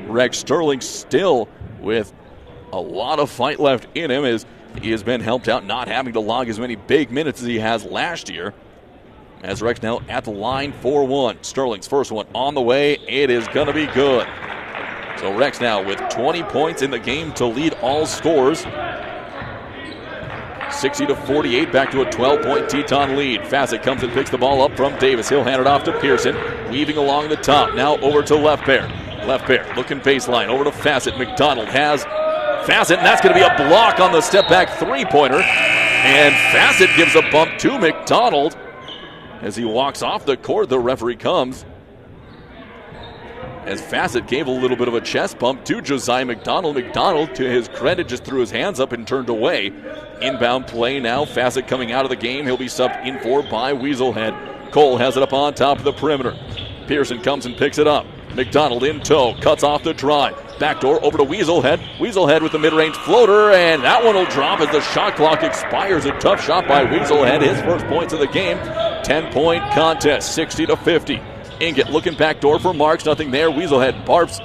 Rex Sterling still with a lot of fight left in him, as he has been helped out not having to log as many big minutes as he has last year. As Rex now at the line for 1. Sterling's first one on the way. It is going to be good. So Rex now with 20 points in the game to lead all scores. 60-48, back to a 12-point Teton lead. Fassett comes and picks the ball up from Davis. He'll hand it off to Pearson, weaving along the top. Now over to Left Bear. Left Bear looking baseline, over to Fassett. McDonald has Fassett, and that's going to be a block on the step-back three-pointer. And Fassett gives a bump to McDonald. As he walks off the court, the referee comes. As Fassett gave a little bit of a chest bump to Josiah McDonald. McDonald, to his credit, just threw his hands up and turned away. Inbound play now. Fassett coming out of the game. He'll be subbed in for by Weaselhead. Cole has it up on top of the perimeter. Pearson comes and picks it up. McDonald in tow, cuts off the drive. Backdoor over to Weaselhead. Weaselhead with the mid-range floater, and that one will drop as the shot clock expires. A tough shot by Weaselhead. His first points of the game. 10-point contest, 60-50. Inget looking backdoor for Marks, nothing there. Weaselhead bumps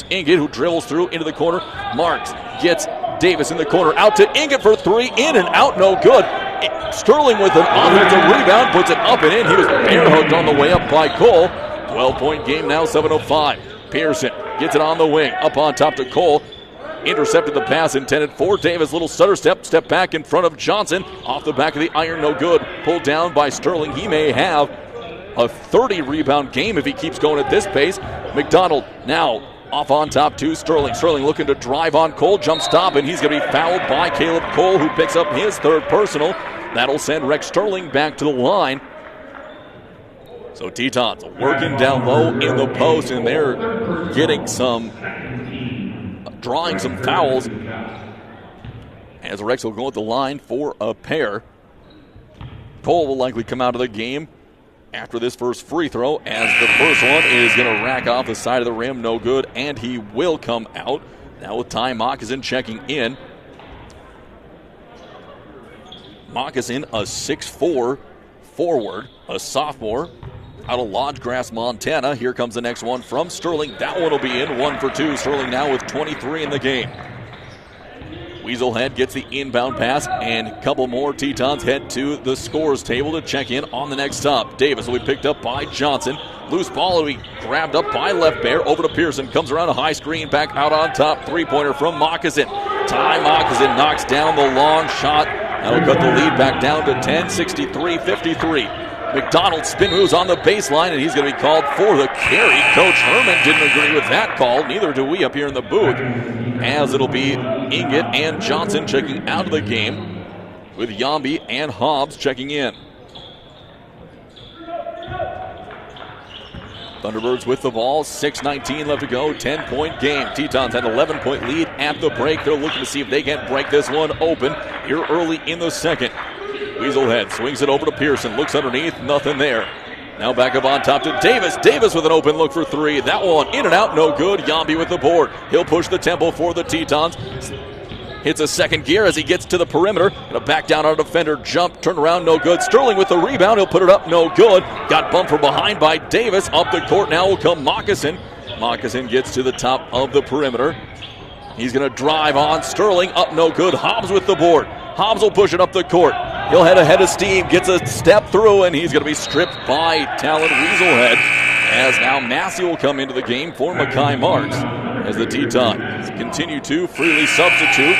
Inget, who dribbles through into the corner. Marks gets Davis in the corner, out to Inget for three, in and out, no good. Sterling with an offensive rebound, puts it up and in. He was bear hugged on the way up by Cole. 12-point game now, 7:05. Pearson gets it on the wing, up on top to Cole. Intercepted the pass intended for Davis. Little stutter step back in front of Johnson. Off the back of the iron, no good. Pulled down by Sterling. He may have a 30-rebound game if he keeps going at this pace. McDonald now off on top to Sterling. Sterling looking to drive on Cole. Jump stop, and he's going to be fouled by Caleb Cole, who picks up his third personal. That'll send Rex Sterling back to the line. So Tetons working down low in the post, and they're drawing some fouls. As Rex will go at the line for a pair. Cole will likely come out of the game after this first free throw, as the first one is going to rack off the side of the rim, no good, and he will come out. Now with Ty Moccasin checking in. Moccasin, a 6'4" forward, a sophomore, out of Lodge Grass, Montana. Here comes the next one from Sterling. That one will be in, 1 for 2. Sterling now with 23 in the game. Weaselhead gets the inbound pass, and a couple more Tetons head to the scores table to check in on the next stop. Davis will be picked up by Johnson. Loose ball will be grabbed up by Left Bear. Over to Pearson. Comes around a high screen. Back out on top. Three-pointer from Moccasin. Ty Moccasin knocks down the long shot. That'll cut the lead back down to 10, 63-53. McDonald spin moves on the baseline, and he's going to be called for the carry. Coach Herman didn't agree with that call. Neither do we up here in the booth, as it'll be Inget and Johnson checking out of the game, with Yambi and Hobbs checking in. Thunderbirds with the ball, 6:19 left to go, 10-point game. Tetons had an 11-point lead at the break. They're looking to see if they can break this one open here early in the second. Weaselhead swings it over to Pearson, looks underneath, nothing there. Now back up on top to Davis. Davis with an open look for three. That one in and out, no good. Yambi with the board. He'll push the tempo for the Tetons. Hits a second gear as he gets to the perimeter. Gonna back down on a defender. Jump, turn around, no good. Sterling with the rebound. He'll put it up, no good. Got bumped from behind by Davis. Up the court now will come Moccasin. Moccasin gets to the top of the perimeter. He's gonna drive on Sterling. Up, no good. Hobbs with the board. Hobbs will push it up the court. He'll head ahead of steam, gets a step through, and he's going to be stripped by Talon Weaselhead. As now Massey will come into the game for Mackay Marks, as the Tetons continue to freely substitute.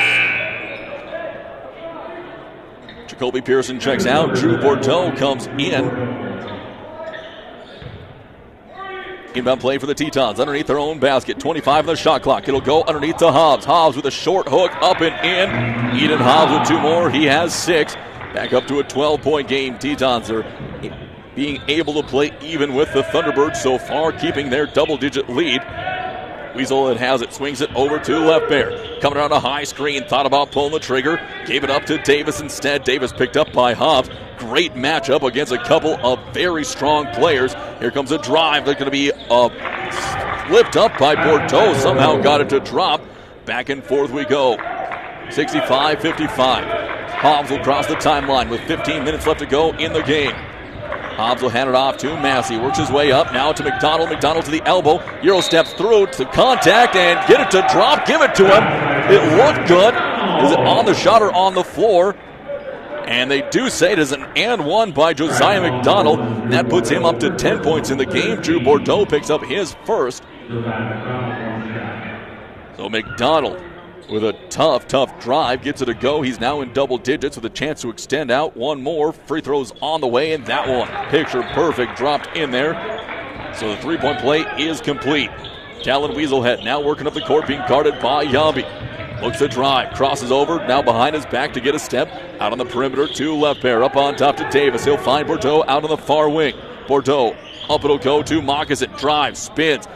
Jacoby Pearson checks out. Drew Bordeaux comes in. Inbound play for the Tetons underneath their own basket. 25 on the shot clock. It'll go underneath to Hobbs. Hobbs with a short hook, up and in. Eden Hobbs with two more. He has 6. Back up to a 12-point game. Tetons are being able to play even with the Thunderbirds so far, keeping their double-digit lead. Weaselhead has it, swings it over to Left Bear. Coming around a high screen, thought about pulling the trigger. Gave it up to Davis instead. Davis picked up by Hobbs. Great matchup against a couple of very strong players. Here comes a drive. They're going to be flipped up by Bordeaux. Somehow got it to drop. Back and forth we go. 65-55. Hobbs will cross the timeline with 15 minutes left to go in the game. Hobbs will hand it off to Massey. Works his way up now to McDonald. McDonald to the elbow. Euro steps through to contact and get it to drop. Give it to him. It looked good. Is it on the shot or on the floor? And they do say it is an and one by Josiah McDonald. That puts him up to 10 points in the game. Drew Bordeaux picks up his first. So McDonald with a tough drive. Gets it to go. He's now in double digits with a chance to extend out. One more. Free throws on the way, and that one, picture perfect, dropped in there. So the three-point play is complete. Talon Weaselhead now working up the court, being guarded by Yambi. Looks to drive, crosses over, now behind his back to get a step. Out on the perimeter to left pair, up on top to Davis. He'll find Bordeaux out on the far wing. Bordeaux, up it'll go to Moccasin. Drives, spins,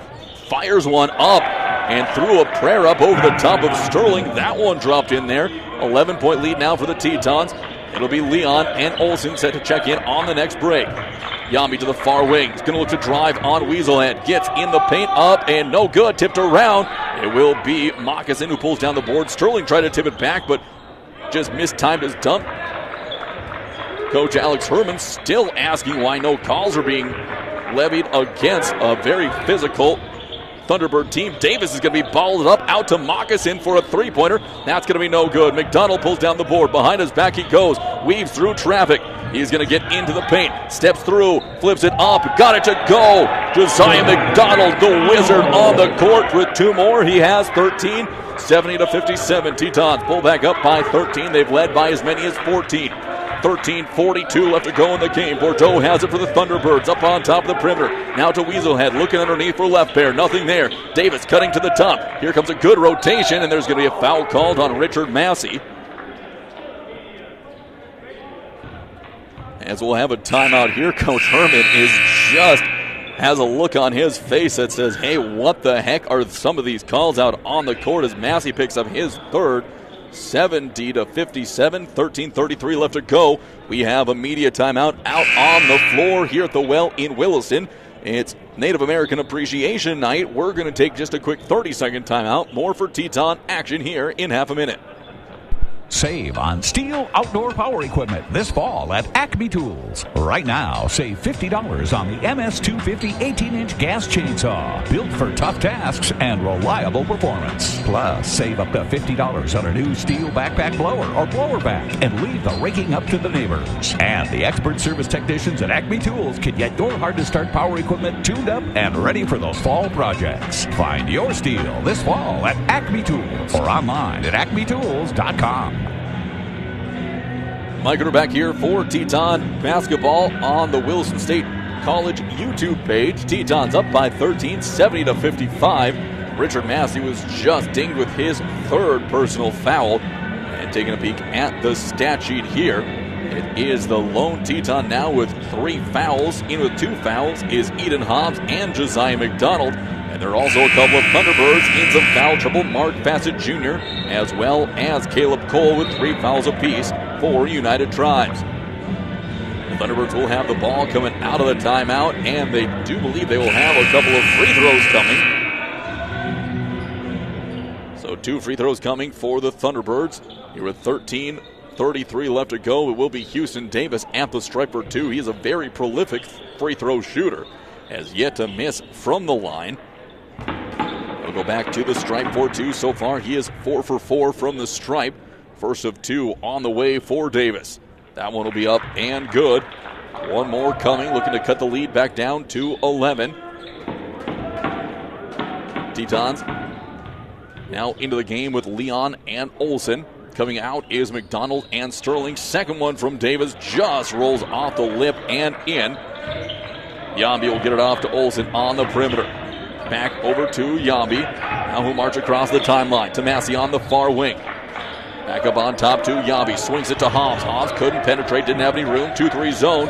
fires one up, and threw a prayer up over the top of Sterling. That one dropped in there. 11-point lead now for the Tetons. It'll be Leon and Olsen set to check in on the next break. Yambi to the far wing. He's going to look to drive on Weaselhead. Gets in the paint, up and no good. Tipped around. It will be Moccasin who pulls down the board. Sterling tried to tip it back, but just mistimed his dump. Coach Alex Herman still asking why no calls are being levied against a very physical Thunderbird team. Davis is going to be balled up out to Moccasin for a three-pointer. That's going to be no good. McDonald pulls down the board. Behind his back he goes. Weaves through traffic. He's going to get into the paint. Steps through. Flips it up. Got it to go. Josiah McDonald, the wizard, on the court with two more. He has 13. 70-57. Tetons pull back up by 13. They've led by as many as 14. 13:42 left to go in the game. Bordeaux has it for the Thunderbirds up on top of the perimeter. Now to Weaselhead, looking underneath for left pair. Nothing there. Davis cutting to the top. Here comes a good rotation, and there's going to be a foul called on Richard Massey. As we'll have a timeout here, Coach Herman has a look on his face that says, hey, what the heck are some of these calls out on the court as Massey picks up his third. 70-57, 13:33 left to go. We have a media timeout out on the floor here at the Well in Williston. It's Native American Appreciation Night. We're going to take just a quick 30-second timeout. More for Teton action here in half a minute. Save on steel outdoor power equipment this fall at Acme Tools. Right now, save $50 on the MS250 18-inch gas chainsaw, built for tough tasks and reliable performance. Plus, save up to $50 on a new steel backpack blower or blower back and leave the raking up to the neighbors. And the expert service technicians at Acme Tools can get your hard-to-start power equipment tuned up and ready for those fall projects. Find your steel this fall at Acme Tools or online at acmetools.com. Mike Rutter back here for Teton basketball on the Williston State College YouTube page. Teton's up by 13, 70-55. Richard Massey was just dinged with his third personal foul. And taking a peek at the stat sheet here, it is the lone Teton now with 3 fouls. In with 2 fouls is Eden Hobbs and Josiah McDonald. And there are also a couple of Thunderbirds in some foul trouble. Mark Fassett Jr. as well as Caleb Cole with 3 fouls apiece for United Tribes. The Thunderbirds will have the ball coming out of the timeout, and they do believe they will have a couple of free throws coming. So 2 free throws coming for the Thunderbirds. Here with 13:33 left to go, it will be Houston Davis at the stripe for 2. He is a very prolific free throw shooter. Has yet to miss from the line. He'll go back to the stripe for 2. So far, he is 4 for 4 from the stripe. First of 2 on the way for Davis. That one will be up and good. One more coming, looking to cut the lead back down to 11. Tetons now into the game with Leon and Olsen. Coming out is McDonald and Sterling. Second one from Davis just rolls off the lip and in. Yambi will get it off to Olsen on the perimeter. Back over to Yambi. Now he'll march across the timeline to Massey on the far wing. Back up on top to Yambi. Swings it to Hobbs. Hobbs couldn't penetrate, didn't have any room. 2-3 zone.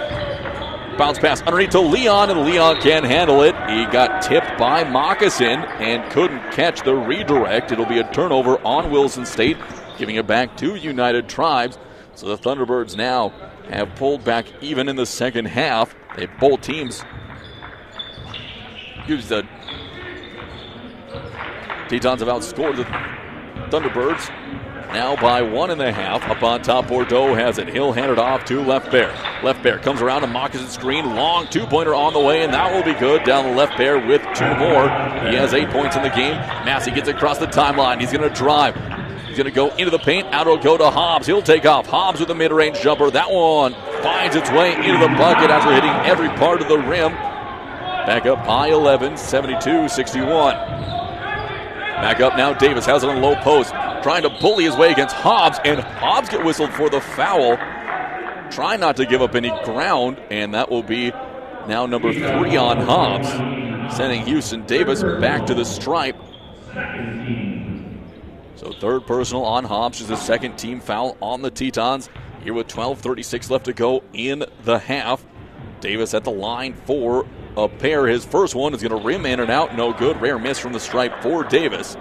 Bounce pass underneath to Leon, and Leon can't handle it. He got tipped by Moccasin and couldn't catch the redirect. It'll be a turnover on Wilson State, giving it back to United Tribes. So the Thunderbirds now have pulled back even in the second half. Both teams use the Tetons have outscored the Thunderbirds now by 1.5. Up on top, Bordeaux has it. He'll hand it off to Left Bear. Left Bear comes around a Moccasin screen. Long 2-pointer on the way, and that will be good. Down the Left Bear with 2 more. He has 8 points in the game. Massey gets across the timeline. He's going to drive. He's going to go into the paint. Out will go to Hobbs. He'll take off. Hobbs with a mid-range jumper. That one finds its way into the bucket after hitting every part of the rim. Back up by 11, 72-61. Back up now, Davis has it on low post. trying to bully his way against Hobbs, and Hobbs get whistled for the foul. Trying not to give up any ground, and that will be now number 3 on Hobbs, sending Houston Davis back to the stripe. So third personal on Hobbs is the second team foul on the Tetons. Here with 12:36 left to go in the half. Davis at the line for a pair. His first one is going to rim in and out. No good. Rare miss from the stripe for Davis.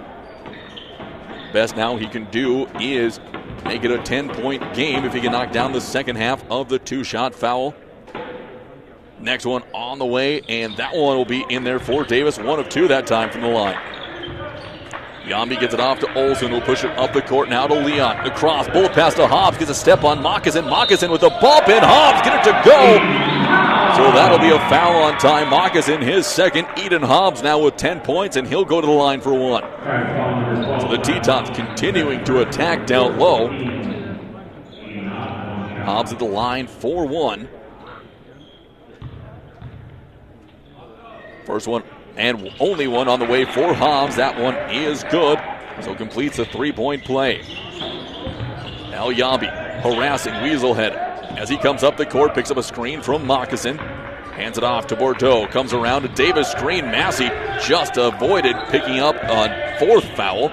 Best now he can do is make it a 10-point game if he can knock down the second half of the 2-shot foul. Next one on the way, and that one will be in there for Davis. 1 of 2 that time from the line. Yambi gets it off to Olsen, who'll push it up the court now to Leon. Across, bullet pass to Hobbs, gets a step on Moccasin. Moccasin with a bump in. Hobbs get it to go. So that'll be a foul on time. Moccasin, his second. Eden Hobbs now with 10 points, and he'll go to the line for 1. So the Tetons continuing to attack down low. Hobbs at the line for 1. First one and only one on the way for Hobbs. That one is good. So completes a 3-point play. Now Yambi harassing Weaselhead as he comes up the court, picks up a screen from Moccasin. Hands it off to Bordeaux. Comes around to Davis. Screen. Massey just avoided picking up a 4th foul.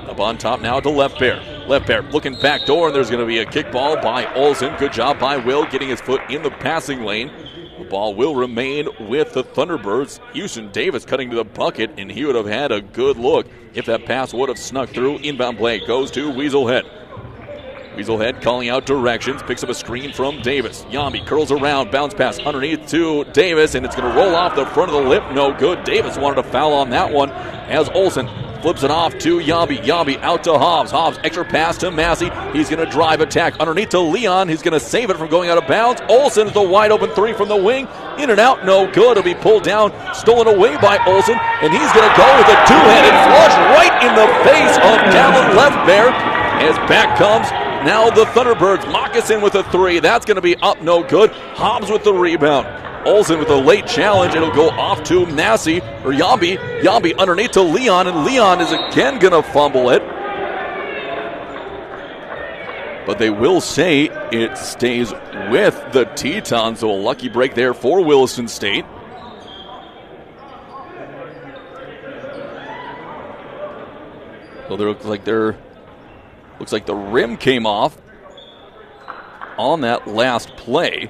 Up on top now to Left Bear. Left Bear looking back door, and there's going to be a kickball by Olsen. Good job by Will getting his foot in the passing lane. The ball will remain with the Thunderbirds. Houston Davis cutting to the bucket, and he would have had a good look if that pass would have snuck through. Inbound play goes to Weaselhead. Weaselhead calling out directions, picks up a screen from Davis. Yambi curls around, bounce pass underneath to Davis, and it's going to roll off the front of the lip. No good. Davis wanted a foul on that one as Olsen flips it off to Yambi. Yambi out to Hobbs. Hobbs extra pass to Massey. He's going to drive attack underneath to Leon. He's going to save it from going out of bounds. Olsen is the wide open 3 from the wing. In and out, no good. It'll be pulled down, stolen away by Olsen, and he's going to go with a 2-handed flush right in the face of Dallin Left Bear. As back comes now the Thunderbirds. Moccasin with a 3. That's going to be up, no good. Hobbs with the rebound. Olsen with a late challenge. It'll go off to Massey, or Yambi. Yambi underneath to Leon, and Leon is again going to fumble it. But they will say it stays with the Tetons, so a lucky break there for Williston State. So there looks like the rim came off on that last play.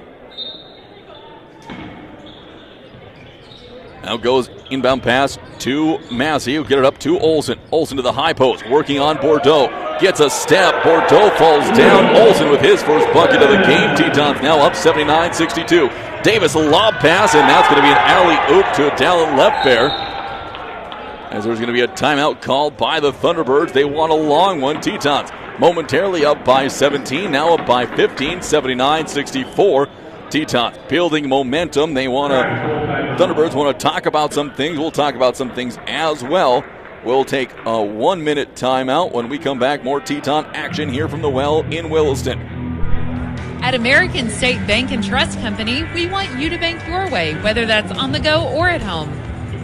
Now goes inbound pass to Massey. He'll get it up to Olsen. Olsen to the high post, working on Bordeaux. Gets a step. Bordeaux falls down. Olsen with his first bucket of the game. Tetons now up 79-62. Davis a lob pass, and that's going to be an alley-oop to Dallin Left Bear. As there's going to be a timeout called by the Thunderbirds. They want a long one. Tetons momentarily up by 17, now up by 15, 79-64. Tetons building momentum. Thunderbirds want to talk about some things. We'll talk about some things as well. We'll take a 1-minute timeout. When we come back, more Teton action here from the Well in Williston. At American State Bank and Trust Company, we want you to bank your way, whether that's on the go or at home.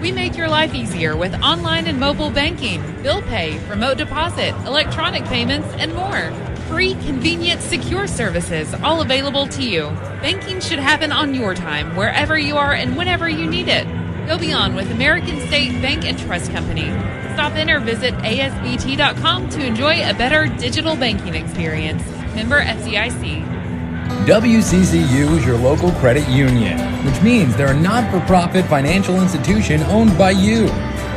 We make your life easier with online and mobile banking, bill pay, remote deposit, electronic payments, and more. Free, convenient, secure services, all available to you. Banking should happen on your time, wherever you are and whenever you need it. Go beyond with American State Bank and Trust Company. Stop in or visit asbt.com to enjoy a better digital banking experience. Member FDIC. WCCU is your local credit union, which means they're a not-for-profit financial institution owned by you.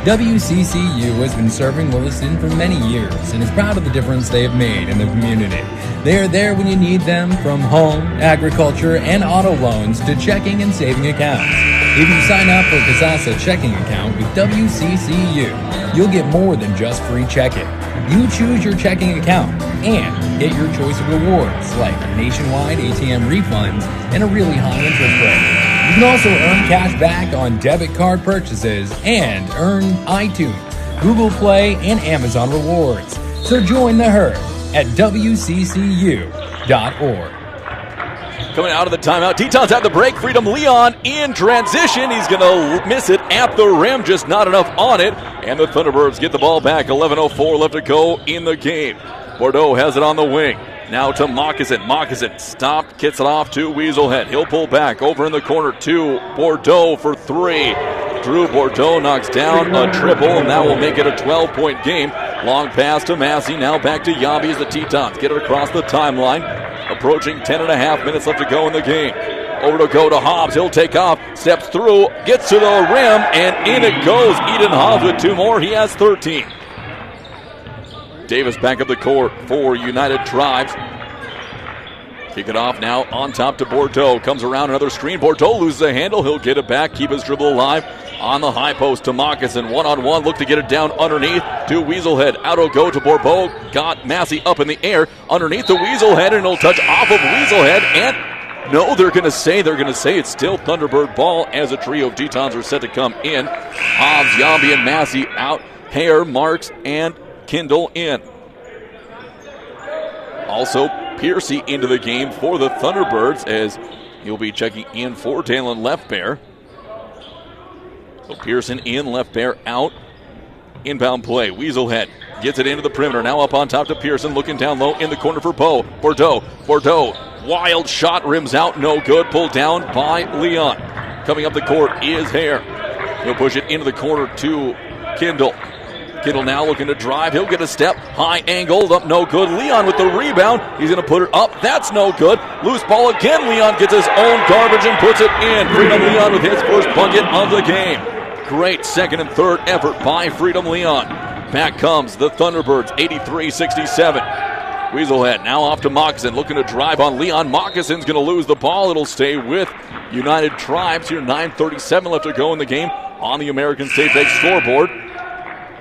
WCCU has been serving Williston for many years and is proud of the difference they have made in the community. They are there when you need them, from home, agriculture, and auto loans to checking and saving accounts. If you sign up for a Casasa checking account with WCCU, you'll get more than just free checking. You choose your checking account and get your choice of rewards like nationwide ATM refunds and a really high interest rate. You can also earn cash back on debit card purchases and earn iTunes, Google Play, and Amazon rewards. So join the herd at WCCU.org. Coming out of the timeout, Teton's at the break. Freedom Leon in transition. He's going to miss it at the rim, just not enough on it. And the Thunderbirds get the ball back. 11:04 left to go in the game. Bordeaux has it on the wing. Now to Moccasin. Moccasin stopped, gets it off to Weaselhead. He'll pull back over in the corner to Bordeaux for three. Drew Bordeaux knocks down a triple, and that will make it a 12-point game. Long pass to Massey. Now back to Yabi as the Tetons get it across the timeline. Approaching 10.5 minutes left to go in the game. Over to Hobbs. He'll take off, steps through, gets to the rim, and in it goes. Eden Hobbs with two more. He has 13. Davis back up the court for United Tribes. Kick it off now on top to Bordeaux. Comes around another screen. Bordeaux loses a handle. He'll get it back, keep his dribble alive. On the high post to Moccasin. One-on-one. Look to get it down underneath to Weaselhead. Out will go to Bordeaux. Got Massey up in the air. Underneath the Weaselhead, and it'll touch off of Weaselhead. And no, they're going to say it's still Thunderbird ball as a trio of Tetons are set to come in. Hobbs, Yambi, and Massey out. Hare, Marks, and Kindle in. Also, Piercy into the game for the Thunderbirds as he'll be checking in for Dalen Leftbear. So Pearson in, Leftbear out. Inbound play. Weaselhead gets it into the perimeter. Now up on top to Pearson, looking down low in the corner for Bordeaux. Wild shot, rims out, no good. Pulled down by Leon. Coming up the court is Hare. He'll push it into the corner to Kindle. Kindle now looking to drive. He'll get a step. High angled up, no good. Leon with the rebound. He's going to put it up. That's no good. Loose ball again. Leon gets his own garbage and puts it in. Freedom Leon with his first bucket of the game. Great second and third effort by Freedom Leon. Back comes the Thunderbirds, 83-67. Weaselhead now off to Moccasin, looking to drive on Leon. Moccasin's going to lose the ball. It'll stay with United Tribes here. 9:37 left to go in the game on the American State Bank scoreboard.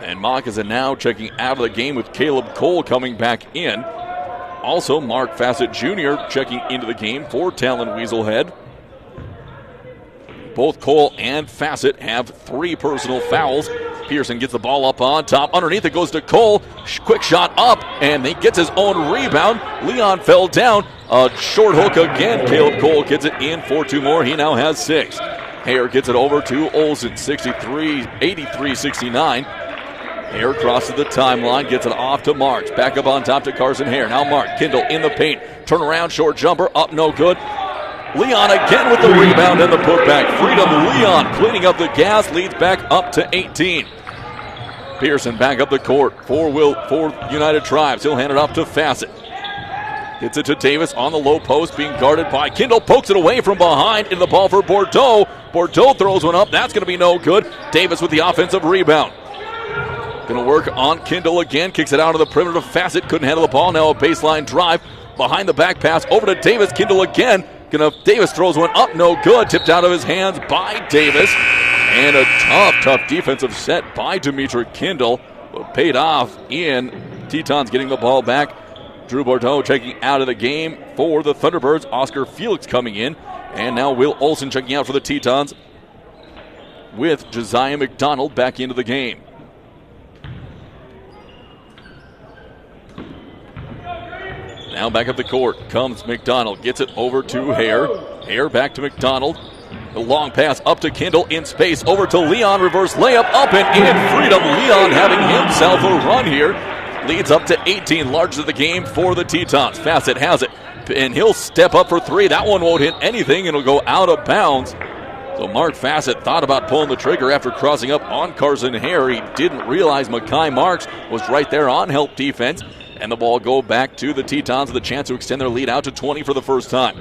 And Moccasin now checking out of the game with Caleb Cole coming back in. Also, Mark Fassett Jr. checking into the game for Talon Weaselhead. Both Cole and Fassett have 3 personal fouls. Pearson gets the ball up on top. Underneath it goes to Cole. Quick shot up, and he gets his own rebound. Leon fell down. A short hook again. Caleb Cole gets it in for 2 more. He now has 6. Hare gets it over to Olsen, 83-69. Hare crosses the timeline, gets it off to Marks. Back up on top to Carson Hare. Now Mark, Kindle in the paint. Turn around, short jumper, up no good. Leon again with the rebound and the putback. Freedom Leon cleaning up the gas, leads back up to 18. Pearson back up the court for United Tribes. He'll hand it off to Fassett. Gets it to Davis on the low post, being guarded by Kindle. Pokes it away from behind in the ball for Bordeaux. Bordeaux throws one up. That's going to be no good. Davis with the offensive rebound. Going to work on Kindle again. Kicks it out of the perimeter. Fassett couldn't handle the ball. Now a baseline drive. Behind the back pass over to Davis. Kindle again. Davis throws one up. No good. Tipped out of his hands by Davis. And a tough defensive set by Dimitri Kindle. Paid off in Tetons getting the ball back. Drew Bordeaux checking out of the game for the Thunderbirds. Oscar Felix coming in. And now Will Olsen checking out for the Tetons with Josiah McDonald back into the game. Now back up the court comes McDonald. Gets it over to Hare. Hare back to McDonald. The long pass up to Kindle in space. Over to Leon. Reverse layup up and in. Freedom Leon having himself a run here. Leads up to 18. Largest of the game for the Tetons. Fassett has it. And he'll step up for 3. That one won't hit anything. It'll go out of bounds. So Mark Fassett thought about pulling the trigger after crossing up on Carson Hare. He didn't realize Makai Marks was right there on help defense. And the ball go back to the Tetons with a chance to extend their lead out to 20 for the first time.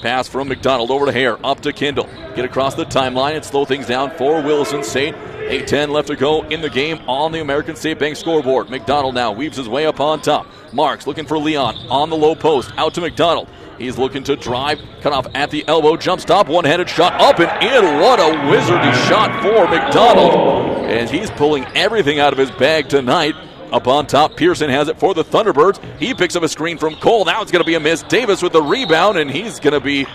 Pass from McDonald over to Hare, up to Kindle. Get across the timeline and slow things down for Williston State. 8:10 left to go in the game on the American State Bank scoreboard. McDonald now weaves his way up on top. Marks looking for Leon on the low post, out to McDonald. He's looking to drive, cut off at the elbow, jump stop, one-handed shot up and in. What a wizardy shot for McDonald. And he's pulling everything out of his bag tonight. Up on top, Pearson has it for the Thunderbirds. He picks up a screen from Cole. Now it's going to be a miss. Davis with the rebound, and he's going to be...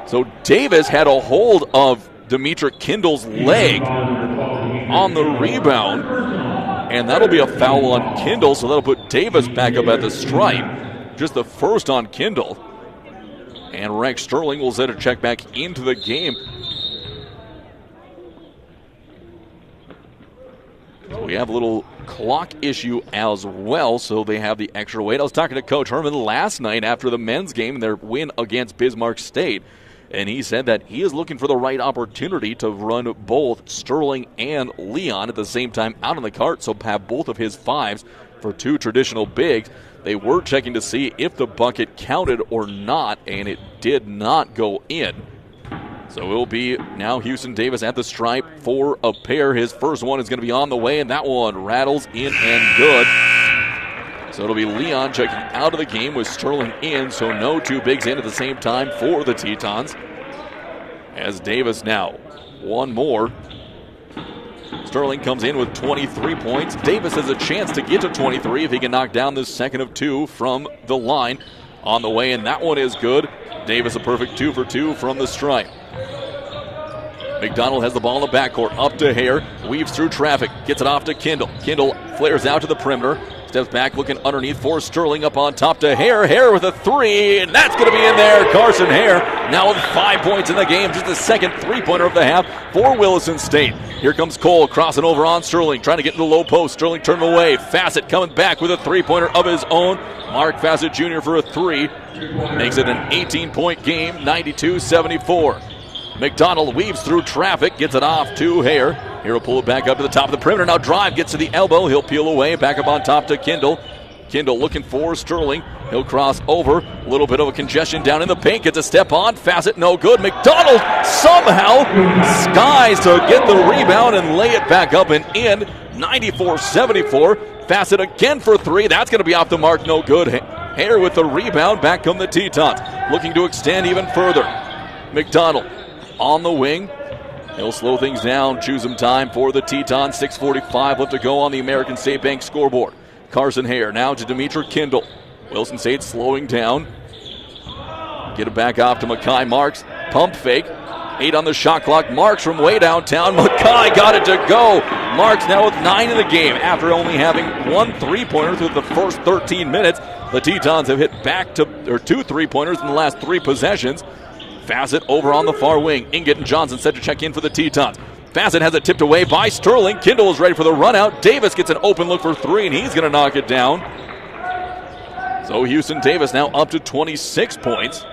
So Davis had a hold of Dimitri Kindle's leg on the rebound, and that'll be a foul on Kindle, so that'll put Davis back up at the stripe. just the first on Kindle. And Rex Sterling will set a check back into the game. So we have a little clock issue as well, so they have the extra weight. I was talking to Coach Herman last night after the men's game and their win against Bismarck State, and he said that he is looking for the right opportunity to run both Sterling and Leon at the same time out on the cart, so have both of his fives for two traditional bigs. They were checking to see if the bucket counted or not, and it did not go in. So it will be now Houston Davis at the stripe for a pair. His first one is going to be on the way, and that one rattles in and good. So it'll be Leon checking out of the game with Sterling in, so no two bigs in at the same time for the Tetons. As Davis now, one more. Sterling comes in with 23 points. Davis has a chance to get to 23 if he can knock down this second of two from the line. On the way, and that one is good. Davis a perfect 2 for 2 from the stripe. McDonald has the ball in the backcourt. Up to Hare. Weaves through traffic. Gets it off to Kindle. Kindle flares out to the perimeter. Steps back looking underneath for Sterling. Up on top to Hare. Hare with a three. And that's going to be in there. Carson Hare now with 5 points in the game. Just the second three-pointer of the half for Williston State. Here comes Cole crossing over on Sterling. Trying to get into the low post. Sterling turned away. Fassett coming back with a three-pointer of his own. Mark Fassett Jr. for a three. Makes it an 18-point game, 92-74. McDonald weaves through traffic, gets it off to Hare. Hare will pull it back up to the top of the perimeter. Now drive, gets to the elbow. He'll peel away, back up on top to Kindle. Kindle looking for Sterling. He'll cross over. A little bit of a congestion down in the paint. Gets a step on. Fassett no good. McDonald somehow skies to get the rebound and lay it back up and in. 94-74. Fassett again for three. That's going to be off the mark. No good. Hare with the rebound. Back come the Tetons. Looking to extend even further. McDonald on the wing. He'll slow things down. Choose some time for the Tetons. 6:45 left to go on the American State Bank scoreboard. Carson Hare now to Demetra Kindle. Wilson State slowing down. Get it back off to Mackay Marks. Pump fake. 8 on the shot clock. Marks from way downtown. Mackay got it to go. Marks now with 9 in the game after only having 1 3-pointer through the first 13 minutes. The Tetons have hit back to 2 3-pointers in the last 3 possessions. Fassett over on the far wing. Inget and Johnson set to check in for the Tetons. Fassett has it tipped away by Sterling. Kindle is ready for the run out. Davis gets an open look for 3, and he's going to knock it down. So Houston Davis now up to 26 points.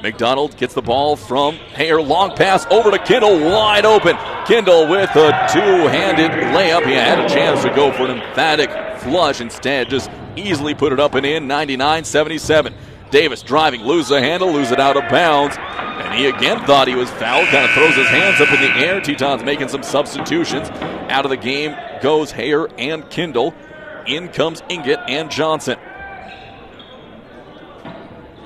McDonald gets the ball from Hare. Long pass over to Kindle, wide open. Kindle with a two-handed layup. He had a chance to go for an emphatic flush. Instead, just easily put it up and in, 99-77. Davis driving, loses the handle, loses it out of bounds. And he again thought he was fouled, kind of throws his hands up in the air. Tetons making some substitutions. Out of the game goes Hare and Kindle. In comes Inget and Johnson.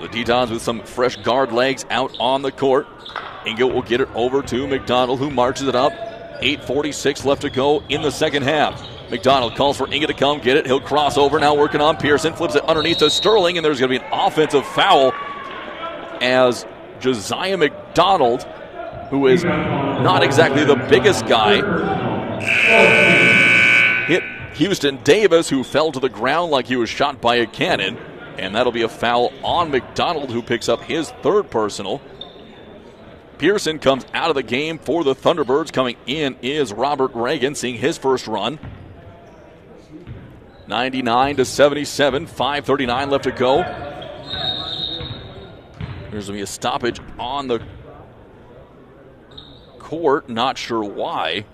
The Tetons with some fresh guard legs out on the court. Inget will get it over to McDonald, who marches it up. 8:46 left to go in the second half. McDonald calls for Inget to come get it. He'll cross over, now working on Pearson. Flips it underneath to Sterling, and there's going to be an offensive foul as Josiah McDonald, who is not exactly the biggest guy, hit Houston Davis, who fell to the ground like he was shot by a cannon. And that'll be a foul on McDonald, who picks up his 3rd personal. Pearson comes out of the game for the Thunderbirds. Coming in is Robert Reagan, seeing his first run. 99-77, 5:39 left to go. There's going to be a stoppage on the court, not sure why.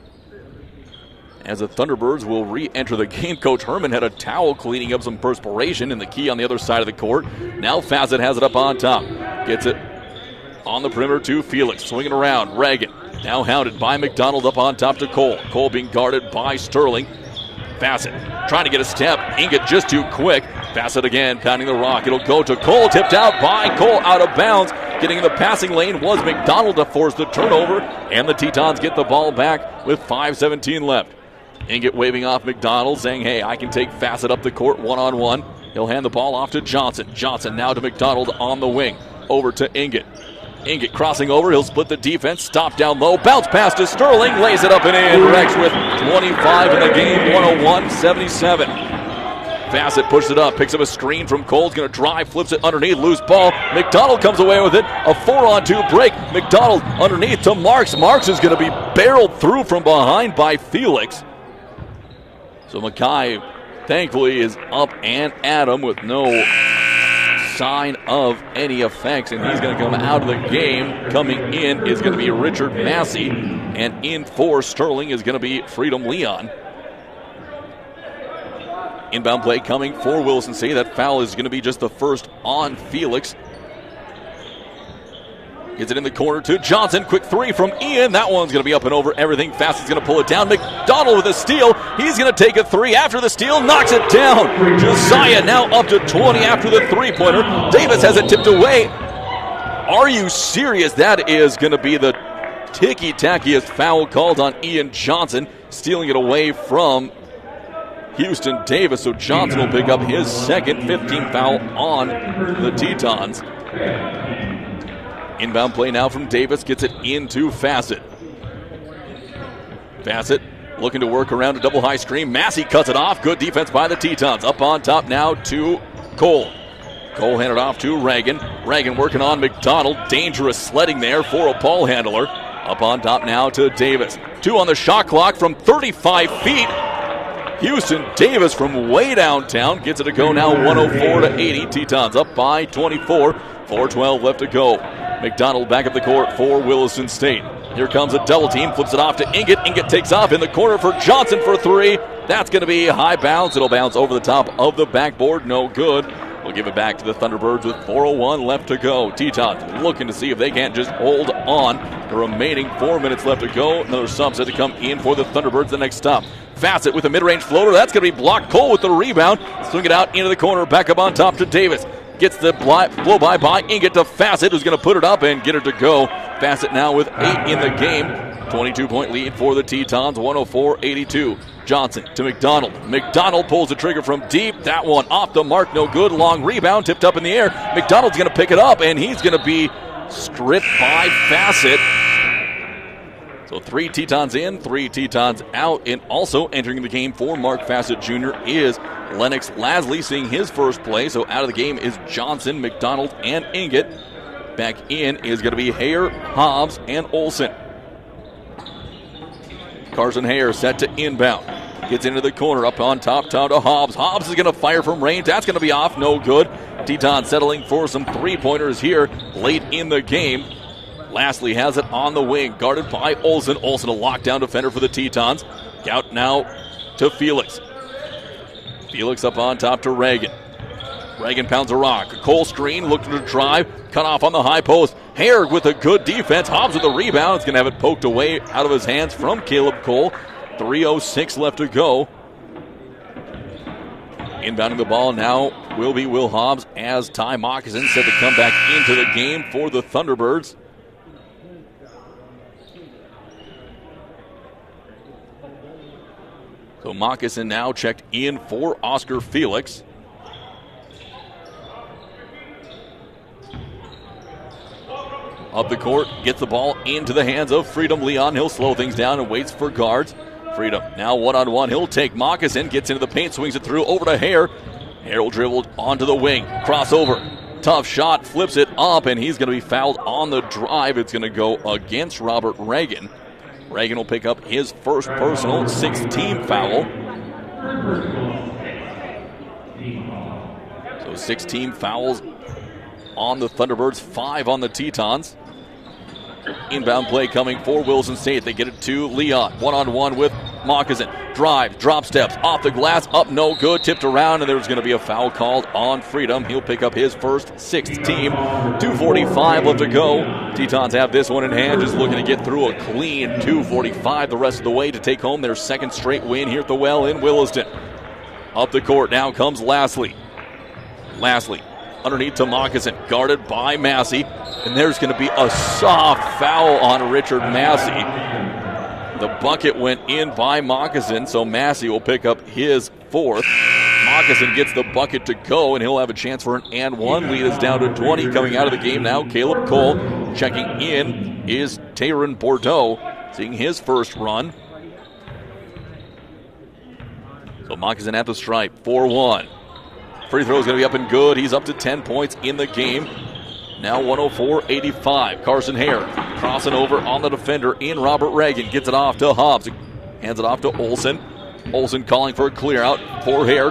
As the Thunderbirds will re-enter the game. Coach Herman had a towel cleaning up some perspiration in the key on the other side of the court. Now Fassett has it up on top. Gets it on the perimeter to Felix. Swinging around. Reagan now hounded by McDonald up on top to Cole. Cole being guarded by Sterling. Fassett trying to get a step. Inget just too quick. Fassett again pounding the rock. It'll go to Cole. Tipped out by Cole, out of bounds. Getting in the passing lane was McDonald to force the turnover. And the Tetons get the ball back with 5:17 left. Inget waving off McDonald, saying, hey, I can take Fassett up the court one-on-one. He'll hand the ball off to Johnson. Johnson now to McDonald on the wing. Over to Inget. Inget crossing over. He'll split the defense. Stop down low. Bounce pass to Sterling. Lays it up and in. Rex with 25 in the game. 101-77. Bassett pushes it up, picks up a screen from Cole's going to drive, flips it underneath, loose ball. McDonald comes away with it. A 4-on-2 break. McDonald underneath to Marks. Marks is going to be barreled through from behind by Felix. So Mackay, thankfully, is up and at him with no sign of any effects, and he's going to come out of the game. Coming in is going to be Richard Massey, and in for Sterling is going to be Freedom Leon. Inbound play coming for Williston City. That foul is going to be just the first on Felix. Gets it in the corner to Johnson. Quick three from Ian. That one's going to be up and over everything. Fast is going to pull it down. McDonald with a steal. He's going to take a three after the steal. Knocks it down. Josiah now up to 20 after the three-pointer. Davis has it tipped away. Are you serious? That is going to be the ticky-tackiest foul called on Ian Johnson. Stealing it away from Houston Davis. So Johnson will pick up his second 15th foul on the Tetons. Inbound play now from Davis. Gets it into Fassett. Fassett looking to work around a double high screen. Massey cuts it off. Good defense by the Tetons. Up on top now to Cole. Cole handed off to Reagan. Reagan working on McDonald. Dangerous sledding there for a ball handler. Up on top now to Davis. 2 on the shot clock from 35 feet. Houston Davis from way downtown gets it to go now 104-80. Tetons up by 24. 4:12 left to go. McDonald back up the court for Williston State. Here comes a double team. Flips it off to Inget. Inget takes off in the corner for Johnson for three. That's going to be high bounce. It'll bounce over the top of the backboard. No good. We'll give it back to the Thunderbirds with 4:01 left to go. Tetons looking to see if they can't just hold on. The remaining 4 minutes left to go. Another sub set to come in for the Thunderbirds the next stop. Fassett with a mid-range floater. That's going to be blocked. Cole with the rebound. Swing it out into the corner. Back up on top to Davis. Gets the blow-by by Inget to Fassett, who's going to put it up and get it to go. Fassett now with 8 in the game. 22-point lead for the Tetons, 104-82. Johnson to McDonald. McDonald pulls the trigger from deep. That one off the mark, no good. Long rebound, tipped up in the air. McDonald's going to pick it up, and he's going to be stripped by Fassett. So 3 Tetons in, 3 Tetons out. And also entering the game for Mark Fassett Jr. is Lennox Lasley, seeing his first play. So out of the game is Johnson, McDonald, and Inget. Back in is going to be Hayer, Hobbs, and Olsen. Carson Hayer set to inbound. Gets into the corner, up on top, down to Hobbs. Hobbs is going to fire from range. That's going to be off, no good. Teton settling for some three-pointers here late in the game. Lastly has it on the wing, guarded by Olsen. Olsen, a lockdown defender for the Tetons. Out now to Felix. Felix up on top to Reagan. Reagan pounds a rock. Cole screen, looking to drive. Cut off on the high post. Hayer with a good defense. Hobbs with the rebound. It's going to have it poked away out of his hands from Caleb Cole. 3:06 left to go. Inbounding the ball now will be Will Hobbs as Ty Moccasin set to come back into the game for the Thunderbirds. So Moccasin now checked in for Oscar Felix. Up the court, gets the ball into the hands of Freedom Leon. He'll slow things down and waits for guards. Freedom now one-on-one. He'll take Moccasin, gets into the paint, swings it through over to Hayer. Hayer will dribble onto the wing. Crossover. Tough shot, flips it up, and he's going to be fouled on the drive. It's going to go against Robert Reagan. Reagan will pick up his first personal 6th-team foul. So 6-team fouls on the Thunderbirds, 5 on the Tetons. Inbound play coming for Williston State. They get it to Leon. One-on-one with Moccasin. Drive, drop steps, off the glass, up no good, tipped around, and there's going to be a foul called on Freedom. He'll pick up his first 6th team. 2:45 left to go. Tetons have this one in hand, just looking to get through a clean 2:45 the rest of the way to take home their 2nd straight win here at the Well in Williston. Up the court now comes Lastly. Lastly underneath to Moccasin, guarded by Massey, and there's going to be a soft foul on Richard Massey. The bucket went in by Moccasin, so Massey will pick up his 4th. Moccasin gets the bucket to go, and he'll have a chance for an and one. Lead is down to 20. Coming out of the game now, Caleb Cole. Checking in is Taron Bordeaux, seeing his first run. So Moccasin at the stripe, 4-1. Free throw is going to be up and good. He's up to 10 points in the game. Now 104-85. Carson Hare crossing over on the defender in Robert Reagan. Gets it off to Hobbs. Hands it off to Olsen. Olsen calling for a clear out for Hare.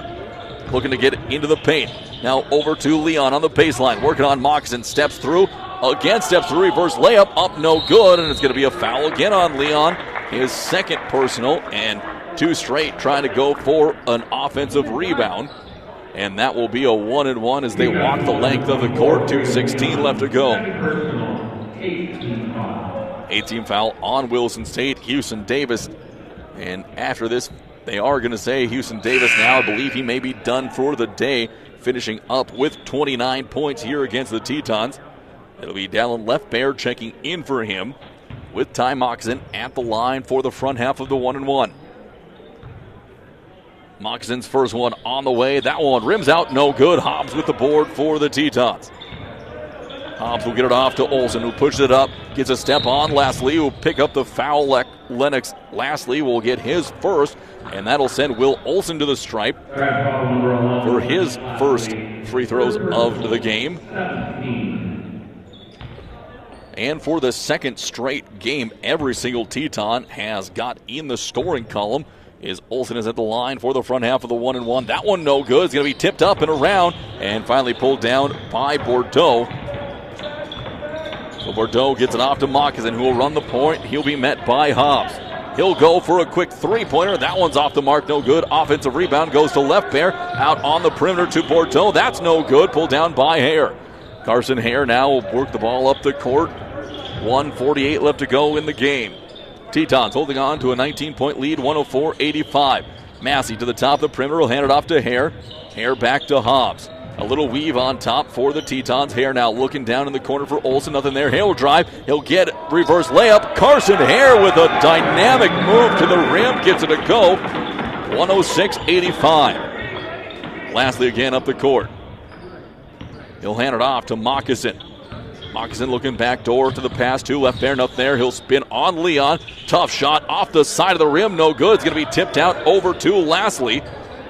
Looking to get into the paint. Now over to Leon on the baseline. Working on Moccasin. Steps through. Again, steps through. Reverse layup. Up, no good. And it's going to be a foul again on Leon. His second personal. And 2 straight trying to go for an offensive rebound. And that will be a 1-and-1 as they walk the length of the court. 2:16 left to go. 18 foul on Williston State. Houston Davis. And after this, they are going to say Houston Davis now, I believe he may be done for the day, finishing up with 29 points here against the Tetons. It'll be Dallin Leftbear checking in for him with Ty Moccasin at the line for the front half of the 1-and-1. Moccasin's first one on the way. That one rims out, no good. Hobbs with the board for the Tetons. Hobbs will get it off to Olsen, who pushes it up. Gets a step on Lastly, who will pick up the foul. Lennox Lastly will get his first, and that'll send Will Olsen to the stripe for his first free throws of the game. And for the second straight game, every single Teton has got in the scoring column. Olsen is at the line for the front half of the 1-and-1. That one no good. It's going to be tipped up and around and finally pulled down by Bordeaux. So Bordeaux gets it off to Moccasin, who will run the point. He'll be met by Hobbs. He'll go for a quick three-pointer. That one's off the mark, no good. Offensive rebound goes to Leftbear. Out on the perimeter to Bordeaux. That's no good. Pulled down by Hare. Carson Hare now will work the ball up the court. 1:48 left to go in the game. Tetons holding on to a 19-point lead, 104-85. Massey to the top of the perimeter will hand it off to Hare. Hare back to Hobbs. A little weave on top for the Tetons. Hare now looking down in the corner for Olsen. Nothing there. Hare will drive. He'll get reverse layup. Carson Hare with a dynamic move to the rim. Gets it to go. 106-85. Lastly again up the court. He'll hand it off to Moccasin. Moccasin looking back door to the pass to Leftbear. Up there. He'll spin on Leon. Tough shot off the side of the rim. No good. It's going to be tipped out over to Lastly.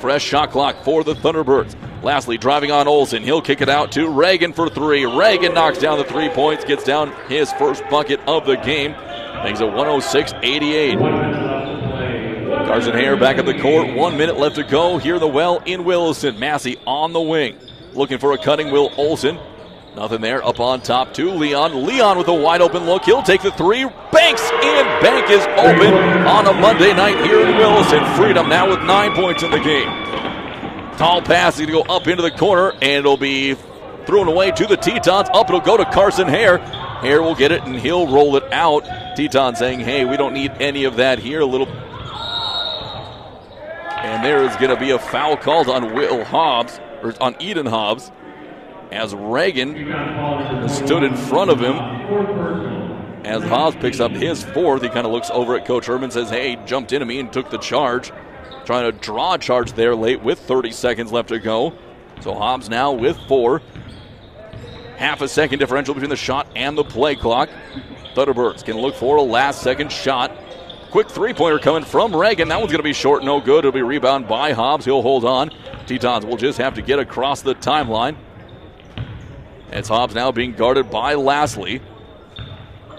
Fresh shot clock for the Thunderbirds. Lastly driving on Olsen. He'll kick it out to Reagan for 3. Reagan knocks down the 3 points. Gets down his first bucket of the game. Makes it 106-88. Carson Hare back at the court. 1 minute left to go here in the well in Williston. Massey on the wing. Looking for a cutting Will Olsen. Nothing there. Up on top to Leon. Leon with a wide open look. He'll take the 3. Banks in. Bank is open on a Monday night here in Williston. Freedom now with 9 points in the game. Tall pass is going to go up into the corner, and it'll be thrown away to the Tetons. Up it'll go to Carson Hare. Hare will get it, and he'll roll it out. Teton saying, hey, we don't need any of that here. And there is going to be a foul called on Will Hobbs, or on Eden Hobbs, as Reagan stood in front of him. As Hobbs picks up his 4th, he kind of looks over at Coach Herman, says, hey, jumped into me and took the charge. Trying to draw a charge there late with 30 seconds left to go. So Hobbs now with 4. Half a second differential between the shot and the play clock. Thunderbirds can look for a last-second shot. Quick three-pointer coming from Reagan. That one's going to be short, no good. It'll be rebounded by Hobbs. He'll hold on. Tetons will just have to get across the timeline. It's Hobbs now being guarded by Lastly.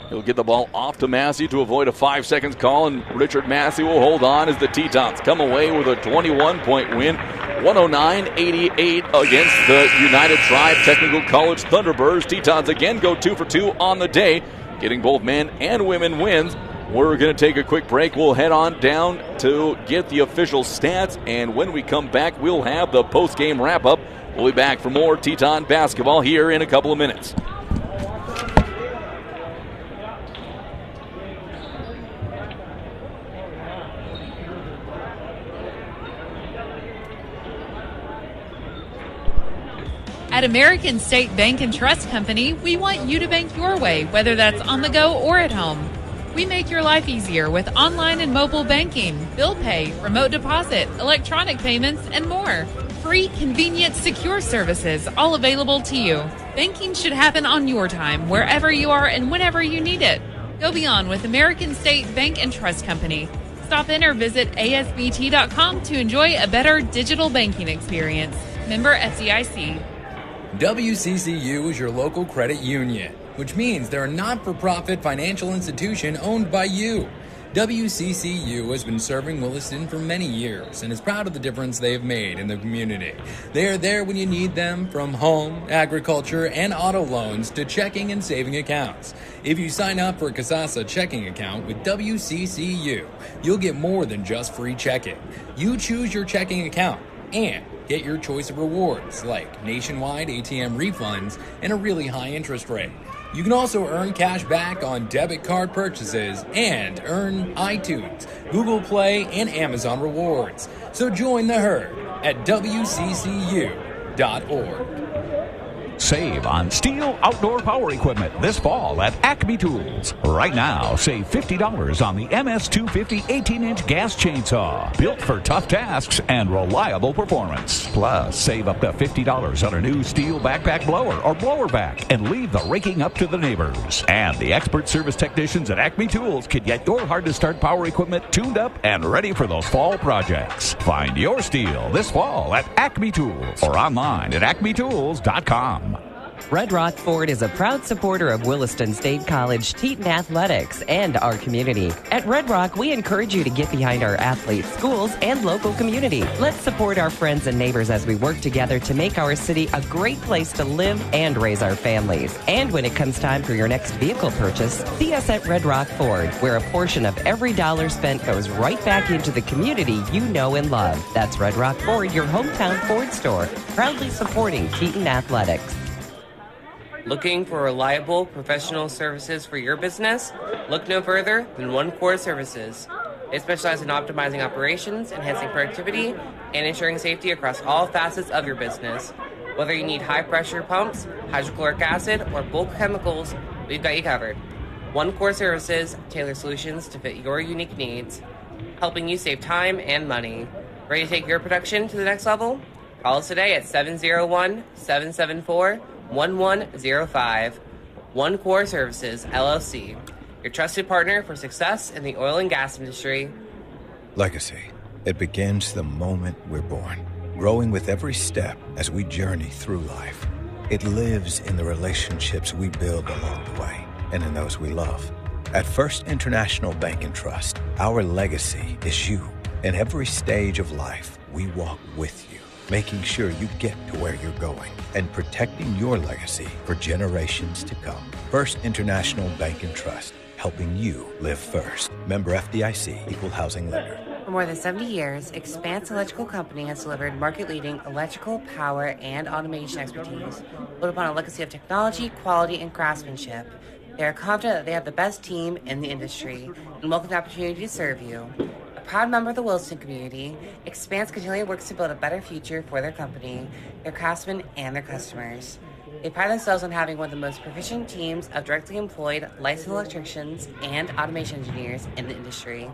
He'll get the ball off to Massey to avoid a 5 seconds call, and Richard Massey will hold on as the Tetons come away with a 21-point win, 109-88 against the United Tribe Technical College Thunderbirds. Tetons again go 2 for 2 on the day, getting both men and women wins. We're going to take a quick break. We'll head on down to get the official stats, and when we come back, we'll have the post-game wrap-up. We'll be back for more Teton basketball here in a couple of minutes. At American State Bank and Trust Company, we want you to bank your way, whether that's on the go or at home. We make your life easier with online and mobile banking, bill pay, remote deposit, electronic payments, and more. Free, convenient, secure services, all available to you. Banking should happen on your time, wherever you are and whenever you need it. Go beyond with American State Bank and Trust Company. Stop in or visit asbt.com to enjoy a better digital banking experience. Member FDIC. WCCU is your local credit union, which means they're a not-for-profit financial institution owned by you. WCCU has been serving Williston for many years and is proud of the difference they have made in the community. They are there when you need them, from home, agriculture, and auto loans to checking and saving accounts. If you sign up for a Casasa checking account with WCCU, you'll get more than just free checking. You choose your checking account and get your choice of rewards like nationwide ATM refunds and a really high interest rate. You can also earn cash back on debit card purchases and earn iTunes, Google Play, and Amazon rewards. So join the herd at WCCU.org. Save on Steel outdoor power equipment this fall at Acme Tools. Right now, save $50 on the MS250 18-inch gas chainsaw, built for tough tasks and reliable performance. Plus, save up to $50 on a new Steel backpack blower or blower vac and leave the raking up to the neighbors. And the expert service technicians at Acme Tools can get your hard-to-start power equipment tuned up and ready for those fall projects. Find your Steel this fall at Acme Tools or online at acmetools.com. Red Rock Ford is a proud supporter of Williston State College Teton Athletics and our community. At Red Rock, we encourage you to get behind our athletes, schools, and local community. Let's support our friends and neighbors as we work together to make our city a great place to live and raise our families. And when it comes time for your next vehicle purchase, see us at Red Rock Ford, where a portion of every dollar spent goes right back into the community you know and love. That's Red Rock Ford, your hometown Ford store, proudly supporting Teton Athletics. Looking for reliable professional services for your business? Look no further than One Core Services. They specialize in optimizing operations, enhancing productivity, and ensuring safety across all facets of your business. Whether you need high-pressure pumps, hydrochloric acid, or bulk chemicals, we've got you covered. One Core Services tailors solutions to fit your unique needs, helping you save time and money. Ready to take your production to the next level? Call us today at 701-774-1105. One Core Services, LLC, your trusted partner for success in the oil and gas industry. Legacy. It begins the moment we're born, growing with every step as we journey through life. It lives in the relationships we build along the way and in those we love. At First International Bank and Trust, our legacy is you. In every stage of life, we walk with you, making sure you get to where you're going and protecting your legacy for generations to come. First International Bank and Trust, helping you live first. Member FDIC, Equal Housing Lender. For more than 70 years, Expanse Electrical Company has delivered market-leading electrical, power, and automation expertise built upon a legacy of technology, quality, and craftsmanship. They are confident that they have the best team in the industry and welcome the opportunity to serve you. A proud member of the Williston community, Expanse continually works to build a better future for their company, their craftsmen, and their customers. They pride themselves on having one of the most proficient teams of directly employed licensed electricians and automation engineers in the industry.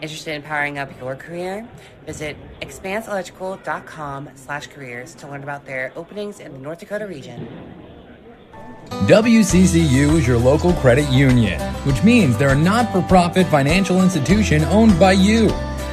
Interested in powering up your career? Visit expanseelectrical.com/careers to learn about their openings in the North Dakota region. WCCU is your local credit union, which means they're a not-for-profit financial institution owned by you.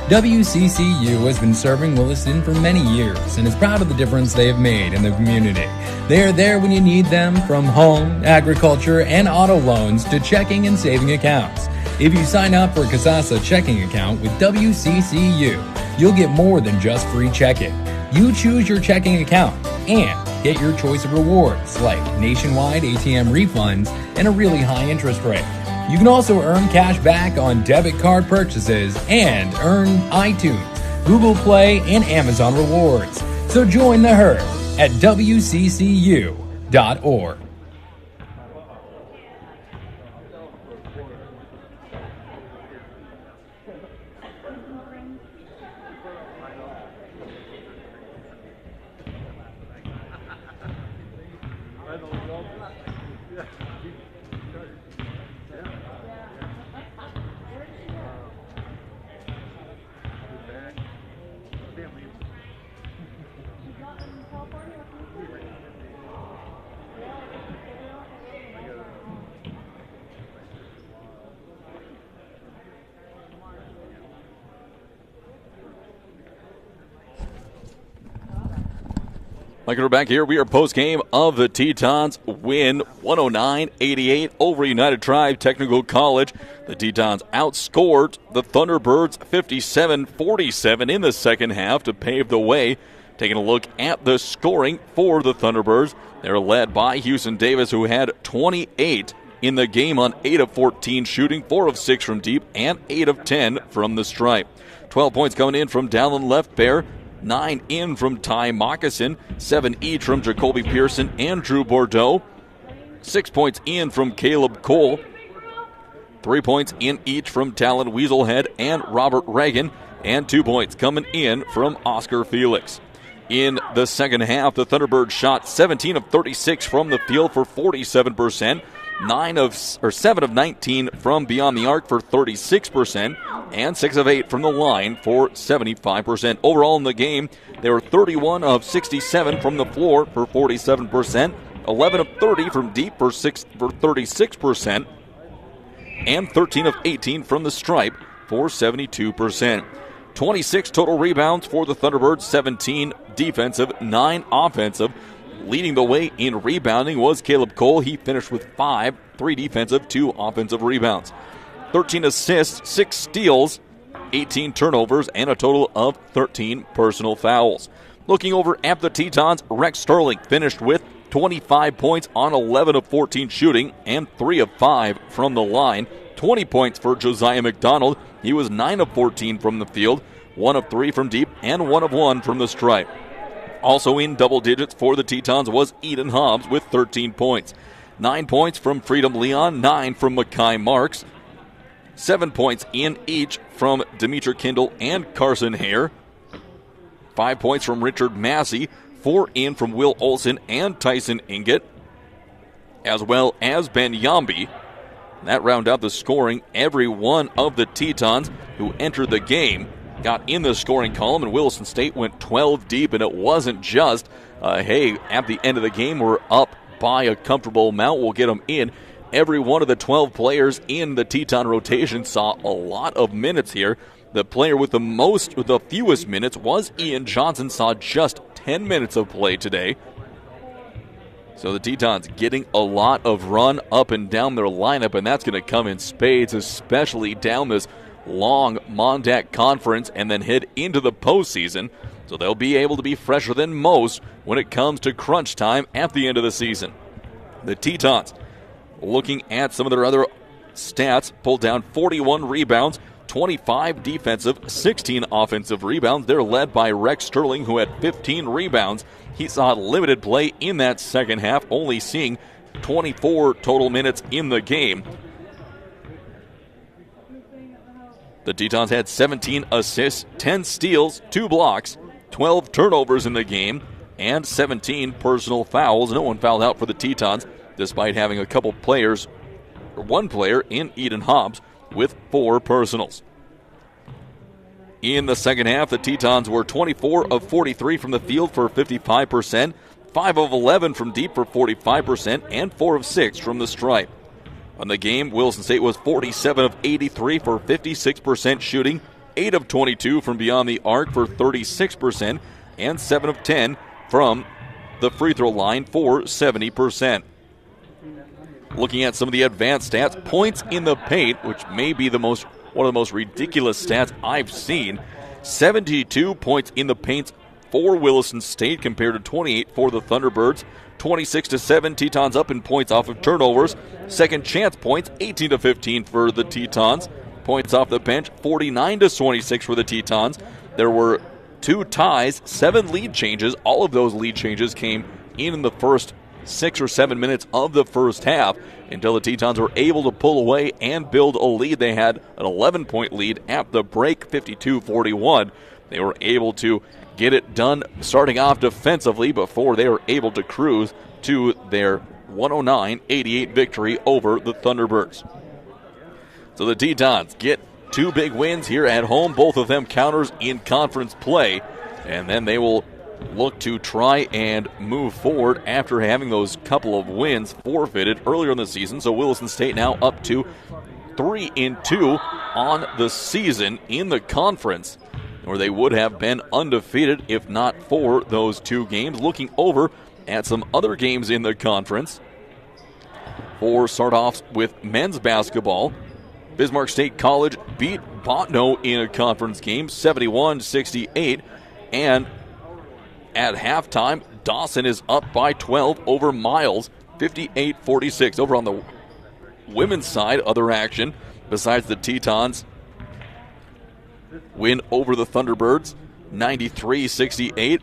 WCCU has been serving Williston for many years and is proud of the difference they have made in the community. They are there when you need them, from home, agriculture, and auto loans to checking and saving accounts. If you sign up for a Casasa checking account with WCCU, you'll get more than just free checking. You choose your checking account and get your choice of rewards like nationwide ATM refunds and a really high interest rate. You can also earn cash back on debit card purchases and earn iTunes, Google Play, and Amazon rewards. So join the herd at WCCU.org. Mike, we're back here. We are post-game of the Tetons win 109-88 over United Tribe Technical College. The Tetons outscored the Thunderbirds 57-47 in the second half to pave the way. Taking a look at the scoring for the Thunderbirds, they're led by Houston Davis, who had 28 in the game on 8 of 14 shooting, 4 of 6 from deep, and 8 of 10 from the stripe. 12 points coming in from Dallin Leftbear, 9 in from Ty Moccasin, 7 each from Jacoby Pearson and Drew Bordeaux, 6 points in from Caleb Cole, 3 points in each from Talon Weaselhead and Robert Reagan, and 2 points coming in from Oscar Felix. In the second half, the Thunderbirds shot 17 of 36 from the field for 47%, 7 of 19 from beyond the arc for 36%, and 6 of 8 from the line for 75%. Overall in the game, they were 31 of 67 from the floor for 47%, 11 of 30 from deep for 36%, and 13 of 18 from the stripe for 72%. 26 total rebounds for the Thunderbirds, 17 defensive, 9 offensive. Leading the way in rebounding was Caleb Cole. He finished with 5, 3 defensive, 2 offensive rebounds. 13 assists, 6 steals, 18 turnovers, and a total of 13 personal fouls. Looking over at the Tetons, Rex Sterling finished with 25 points on 11 of 14 shooting and 3 of 5 from the line. 20 points for Josiah McDonald. He was 9 of 14 from the field, 1 of 3 from deep, and 1 of 1 from the stripe. Also in double digits for the Tetons was Eden Hobbs with 13 points. 9 points from Freedom Leon, 9 from Mackay Marks, 7 points in each from Demetra Kindle and Carson Hare, 5 points from Richard Massey, 4 in from Will Olson and Tyson Inget, as well as Ben Yambi. That rounded out the scoring. Every one of the Tetons who entered the game got in the scoring column, and Williston State went 12 deep, and it wasn't just, hey, at the end of the game, we're up by a comfortable amount, we'll get them in. Every one of the 12 players in the Teton rotation saw a lot of minutes here. The player with the fewest minutes was Ian Johnson, saw just 10 minutes of play today. So the Tetons getting a lot of run up and down their lineup, and that's going to come in spades, especially down this long Mondac Conference and then head into the postseason. So they'll be able to be fresher than most when it comes to crunch time at the end of the season. The Tetons, looking at some of their other stats, pulled down 41 rebounds, 25 defensive, 16 offensive rebounds. They're led by Rex Sterling, who had 15 rebounds. He saw limited play in that second half, only seeing 24 total minutes in the game. The Tetons had 17 assists, 10 steals, 2 blocks, 12 turnovers in the game, and 17 personal fouls. No one fouled out for the Tetons, despite having one player in Eden Hobbs with 4 personals. In the second half, the Tetons were 24 of 43 from the field for 55%, 5 of 11 from deep for 45%, and 4 of 6 from the stripe. On the game, Williston State was 47 of 83 for 56% shooting, 8 of 22 from beyond the arc for 36%, and 7 of 10 from the free throw line for 70%. Looking at some of the advanced stats, points in the paint, which may be one of the most ridiculous stats I've seen. 72 points in the paint for Williston State compared to 28 for the Thunderbirds. 26-7, Tetons up in points off of turnovers. Second chance points, 18-15 for the Tetons. Points off the bench, 49-26 for the Tetons. There were 2 ties, 7 lead changes. All of those lead changes came in the first 6 or 7 minutes of the first half until the Tetons were able to pull away and build a lead. They had an 11-point lead at the break, 52-41. They were able to get it done starting off defensively before they were able to cruise to their 109-88 victory over the Thunderbirds. So the Tetons get 2 big wins here at home, both of them counters in conference play, and then they will look to try and move forward after having those couple of wins forfeited earlier in the season. So Williston State now up to 3-2 on the season in the conference. or they would have been undefeated if not for those 2 games. Looking over at some other games in the conference. For start-offs with men's basketball, Bismarck State College beat Botno in a conference game, 71-68. And at halftime, Dawson is up by 12 over Miles, 58-46. Over on the women's side, other action, besides the Tetons win over the Thunderbirds, 93-68.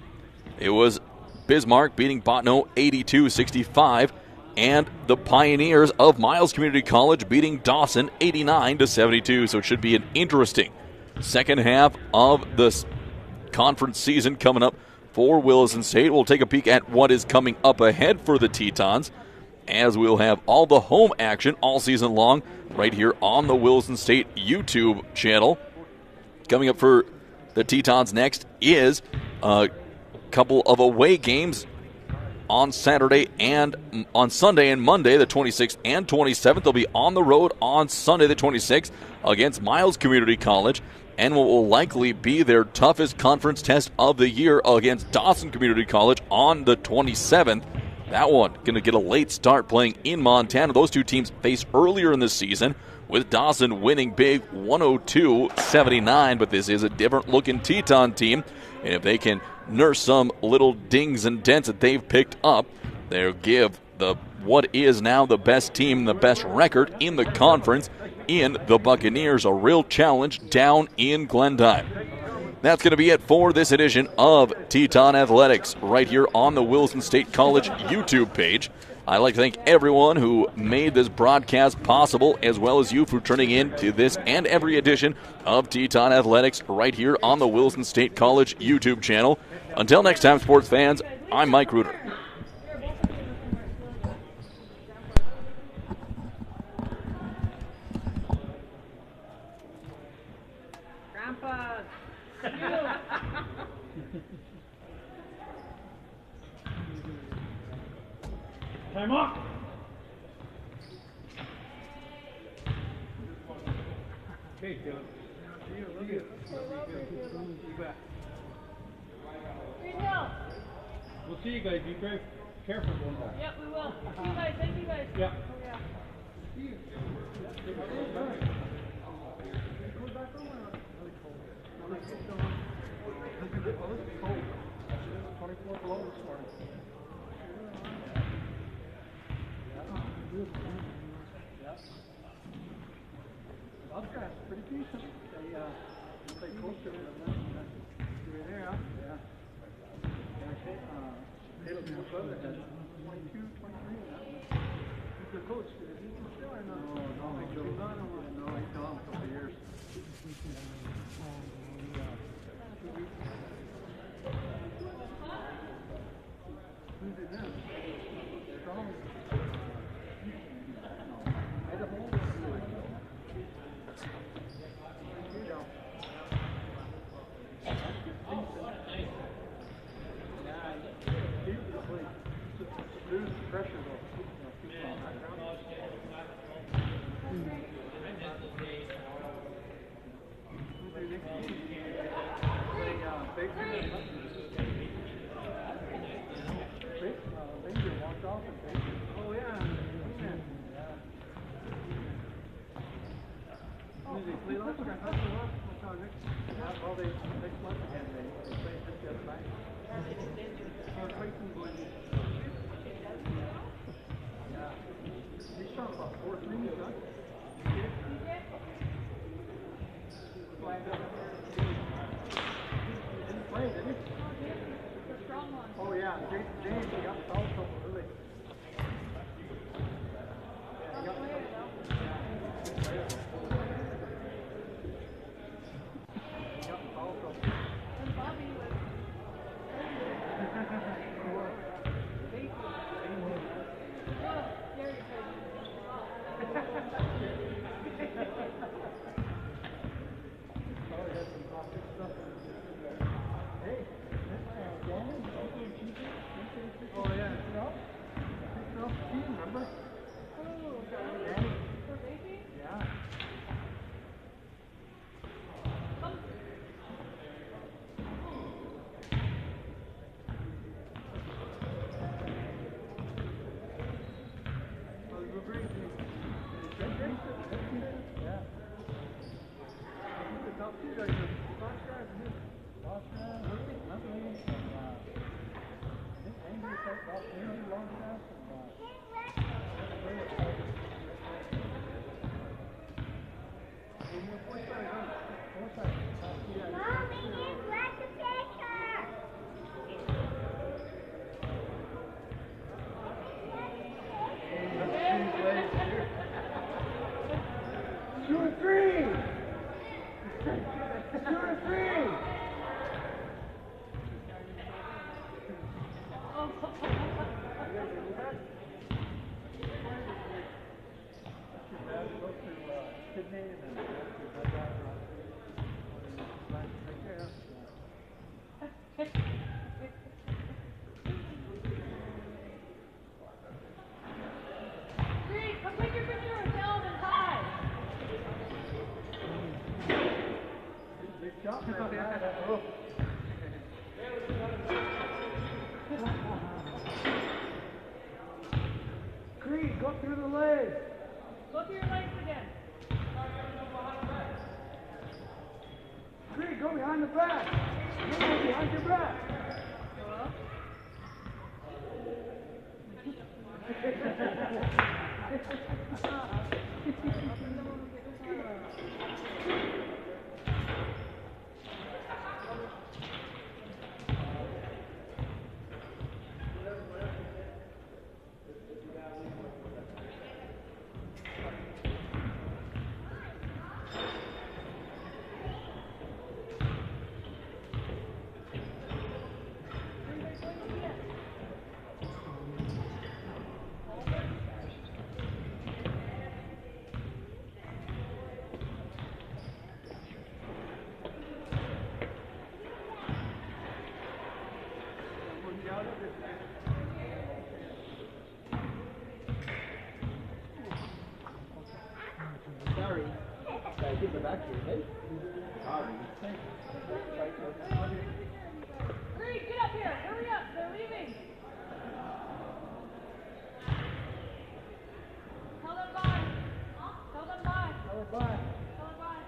It was Bismarck beating Botno 82-65. And the Pioneers of Miles Community College beating Dawson 89-72. So it should be an interesting second half of this conference season coming up for Williston State. We'll take a peek at what is coming up ahead for the Tetons, as we'll have all the home action all season long right here on the Williston State YouTube channel. Coming up for the Tetons next is a couple of away games on Saturday and on Sunday and Monday, the 26th and 27th. They'll be on the road on Sunday, the 26th, against Miles Community College, and what will likely be their toughest conference test of the year against Dawson Community College on the 27th. That one going to get a late start playing in Montana. Those 2 teams faced earlier in the season, with Dawson winning big 102-79, but this is a different-looking Teton team, and if they can nurse some little dings and dents that they've picked up, they'll give what is now the best team, the best record in the conference, in the Buccaneers, a real challenge down in Glendive. That's going to be it for this edition of Teton Athletics right here on the Williston State College YouTube page. I'd like to thank everyone who made this broadcast possible, as well as you for tuning in to this and every edition of Teton Athletics right here on the Williston State College YouTube channel. Until next time, sports fans, I'm Mike Reuter. Grandpa, time off. Okay, Dylan. See you. We'll see you guys. Be very careful going back. Yep, we will. See you guys. Thank you guys. Yeah. Oh, yeah. Bobcats pretty decent. They play close to it. There, yeah. Taylor brother had 22, 23. He's the coach. Is he still or not? No, he's done. No, he's gone a couple of years. Who's it now? Strong. Oh yeah, James, he got foul trouble early. Creed, go through the legs. Go through your legs again. Creed, go behind the back. Go behind your back. Sorry. Gotta get the back here, okay? Sorry. Creed, get up here. Hurry up. They're leaving. Tell them bye. Tell them bye. Tell her bye. Tell them bye.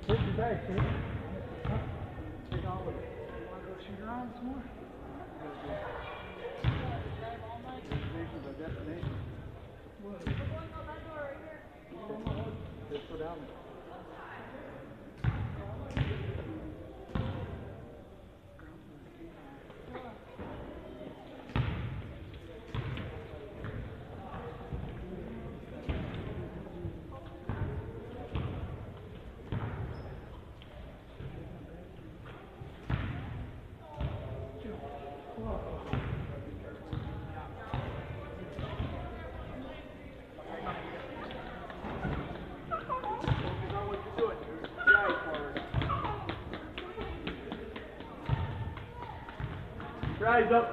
Take your bag, take it. Take all of it. You want to go shoot around some more? Destinations are destinations. What? Just go down there. Rise up.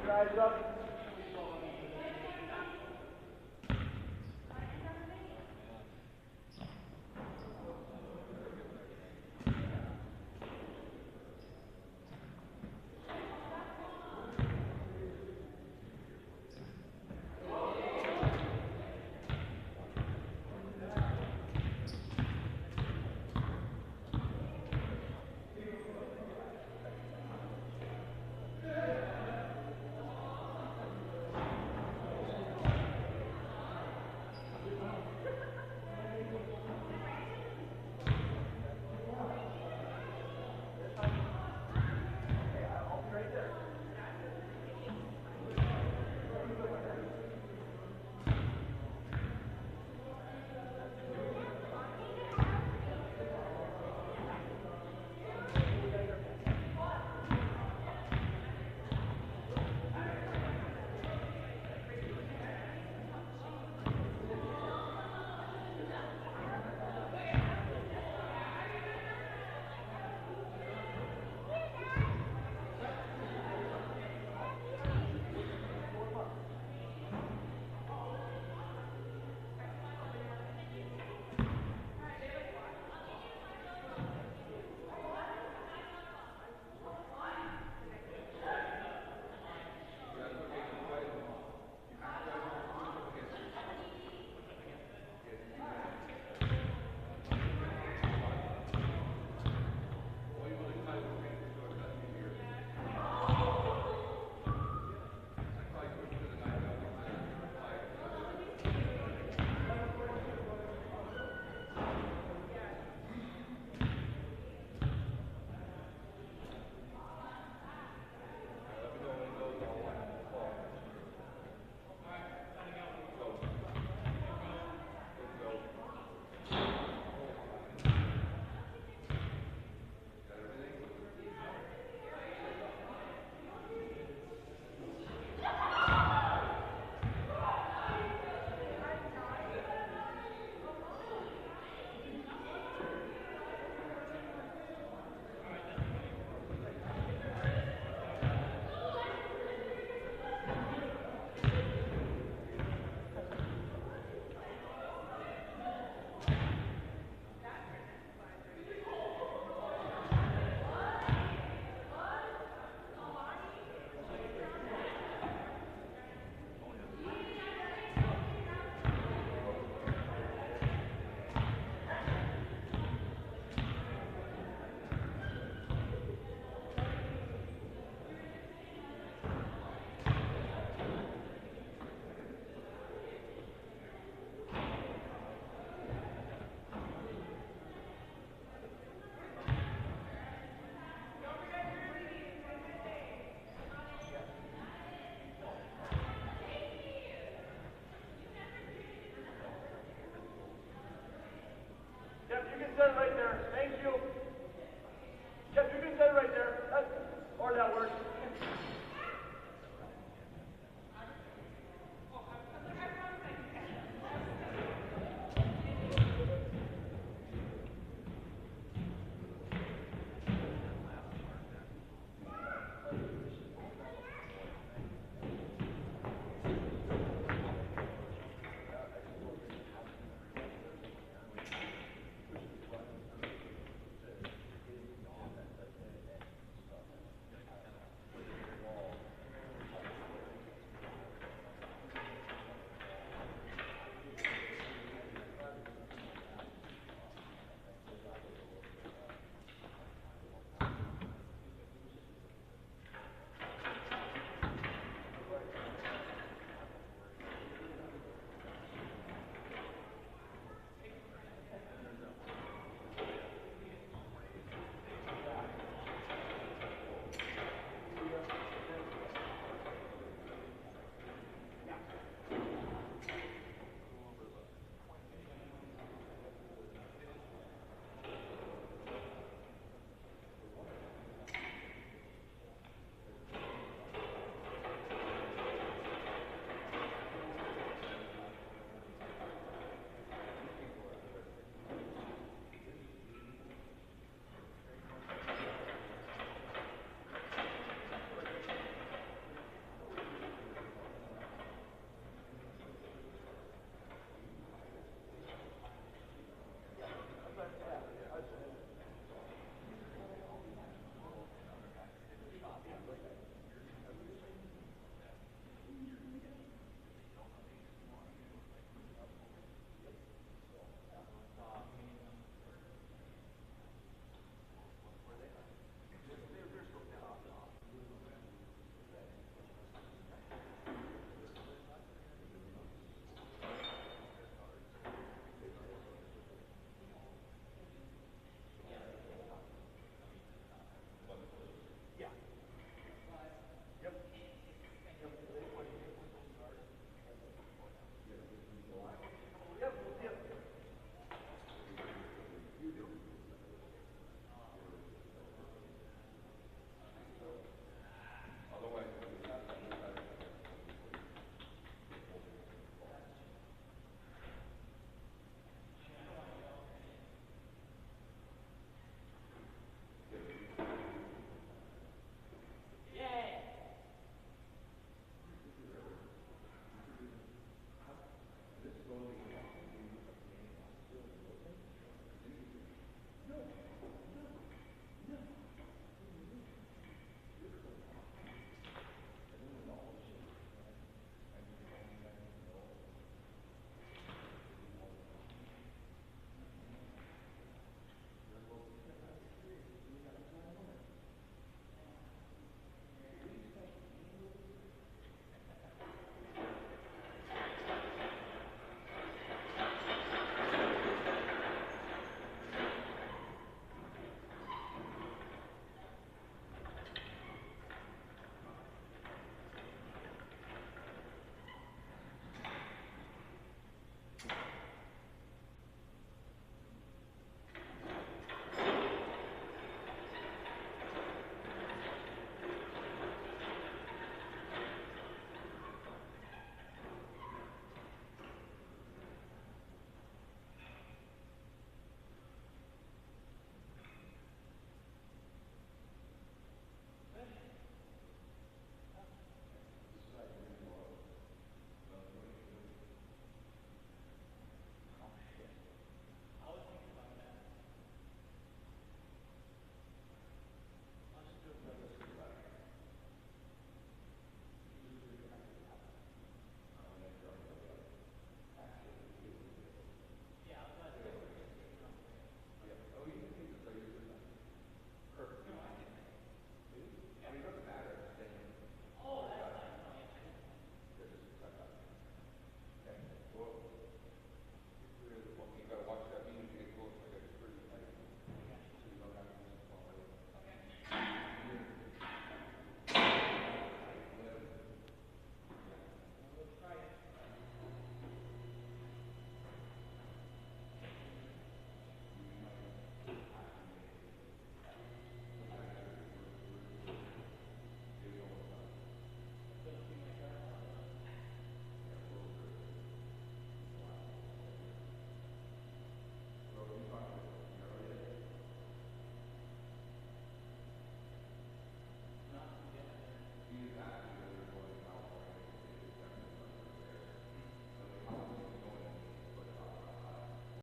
Rise up.